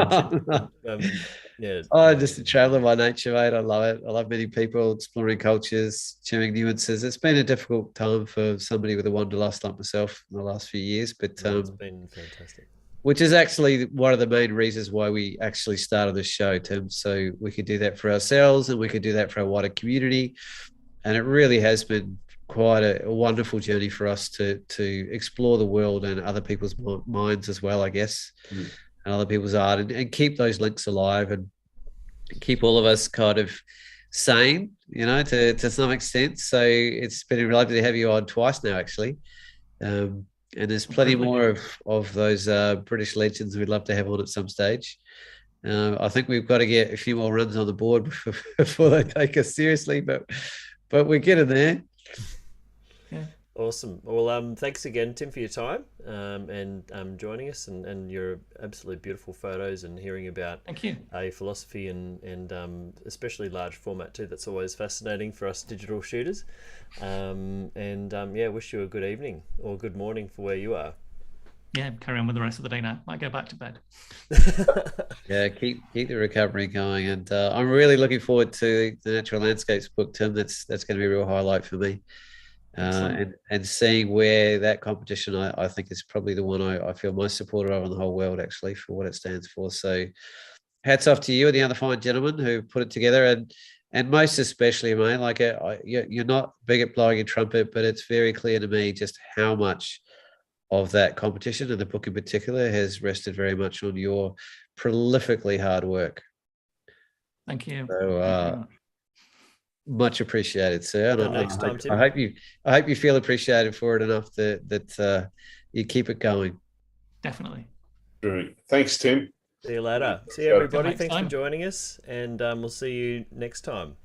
Yeah. I'm just a traveller by nature, mate. I love it. I love meeting people, exploring cultures, sharing nuances. It's been a difficult time for somebody with a wanderlust like myself in the last few years, but it's been fantastic. Which is actually one of the main reasons why we actually started this show, Tim. So we could do that for ourselves and we could do that for our wider community. And it really has been quite a wonderful journey for us to explore the world and other people's minds as well, I guess, and other people's art, and keep those links alive and keep all of us kind of sane, to some extent. So it's been a delight to have you on twice now, actually. And there's plenty more of those British legends we'd love to have on at some stage. I think we've got to get a few more runs on the board before they take us seriously, but we're getting there. Yeah. Awesome. Well, thanks again, Tim, for your time and joining us and your absolutely beautiful photos and hearing about your philosophy and especially large format too. That's always fascinating for us digital shooters. Wish you a good evening or good morning for where you are. Yeah, carry on with the rest of the day now. Might go back to bed. Yeah, keep the recovery going, and I'm really looking forward to the Natural Landscapes book, Tim. That's going to be a real highlight for me. And seeing where that competition, I think is probably the one I feel most supportive of in the whole world, actually, for what it stands for. So hats off to you and the other fine gentlemen who put it together, and most especially, mate, like you're not big at blowing a trumpet, but it's very clear to me just how much of that competition and the book in particular has rested very much on your prolifically hard work. Thank you. So, much appreciated, sir. And next time, Tim. I hope you feel appreciated for it enough that you keep it going. Definitely. Great. Thanks, Tim. See you later. See you, everybody. Thanks for joining us, and we'll see you next time.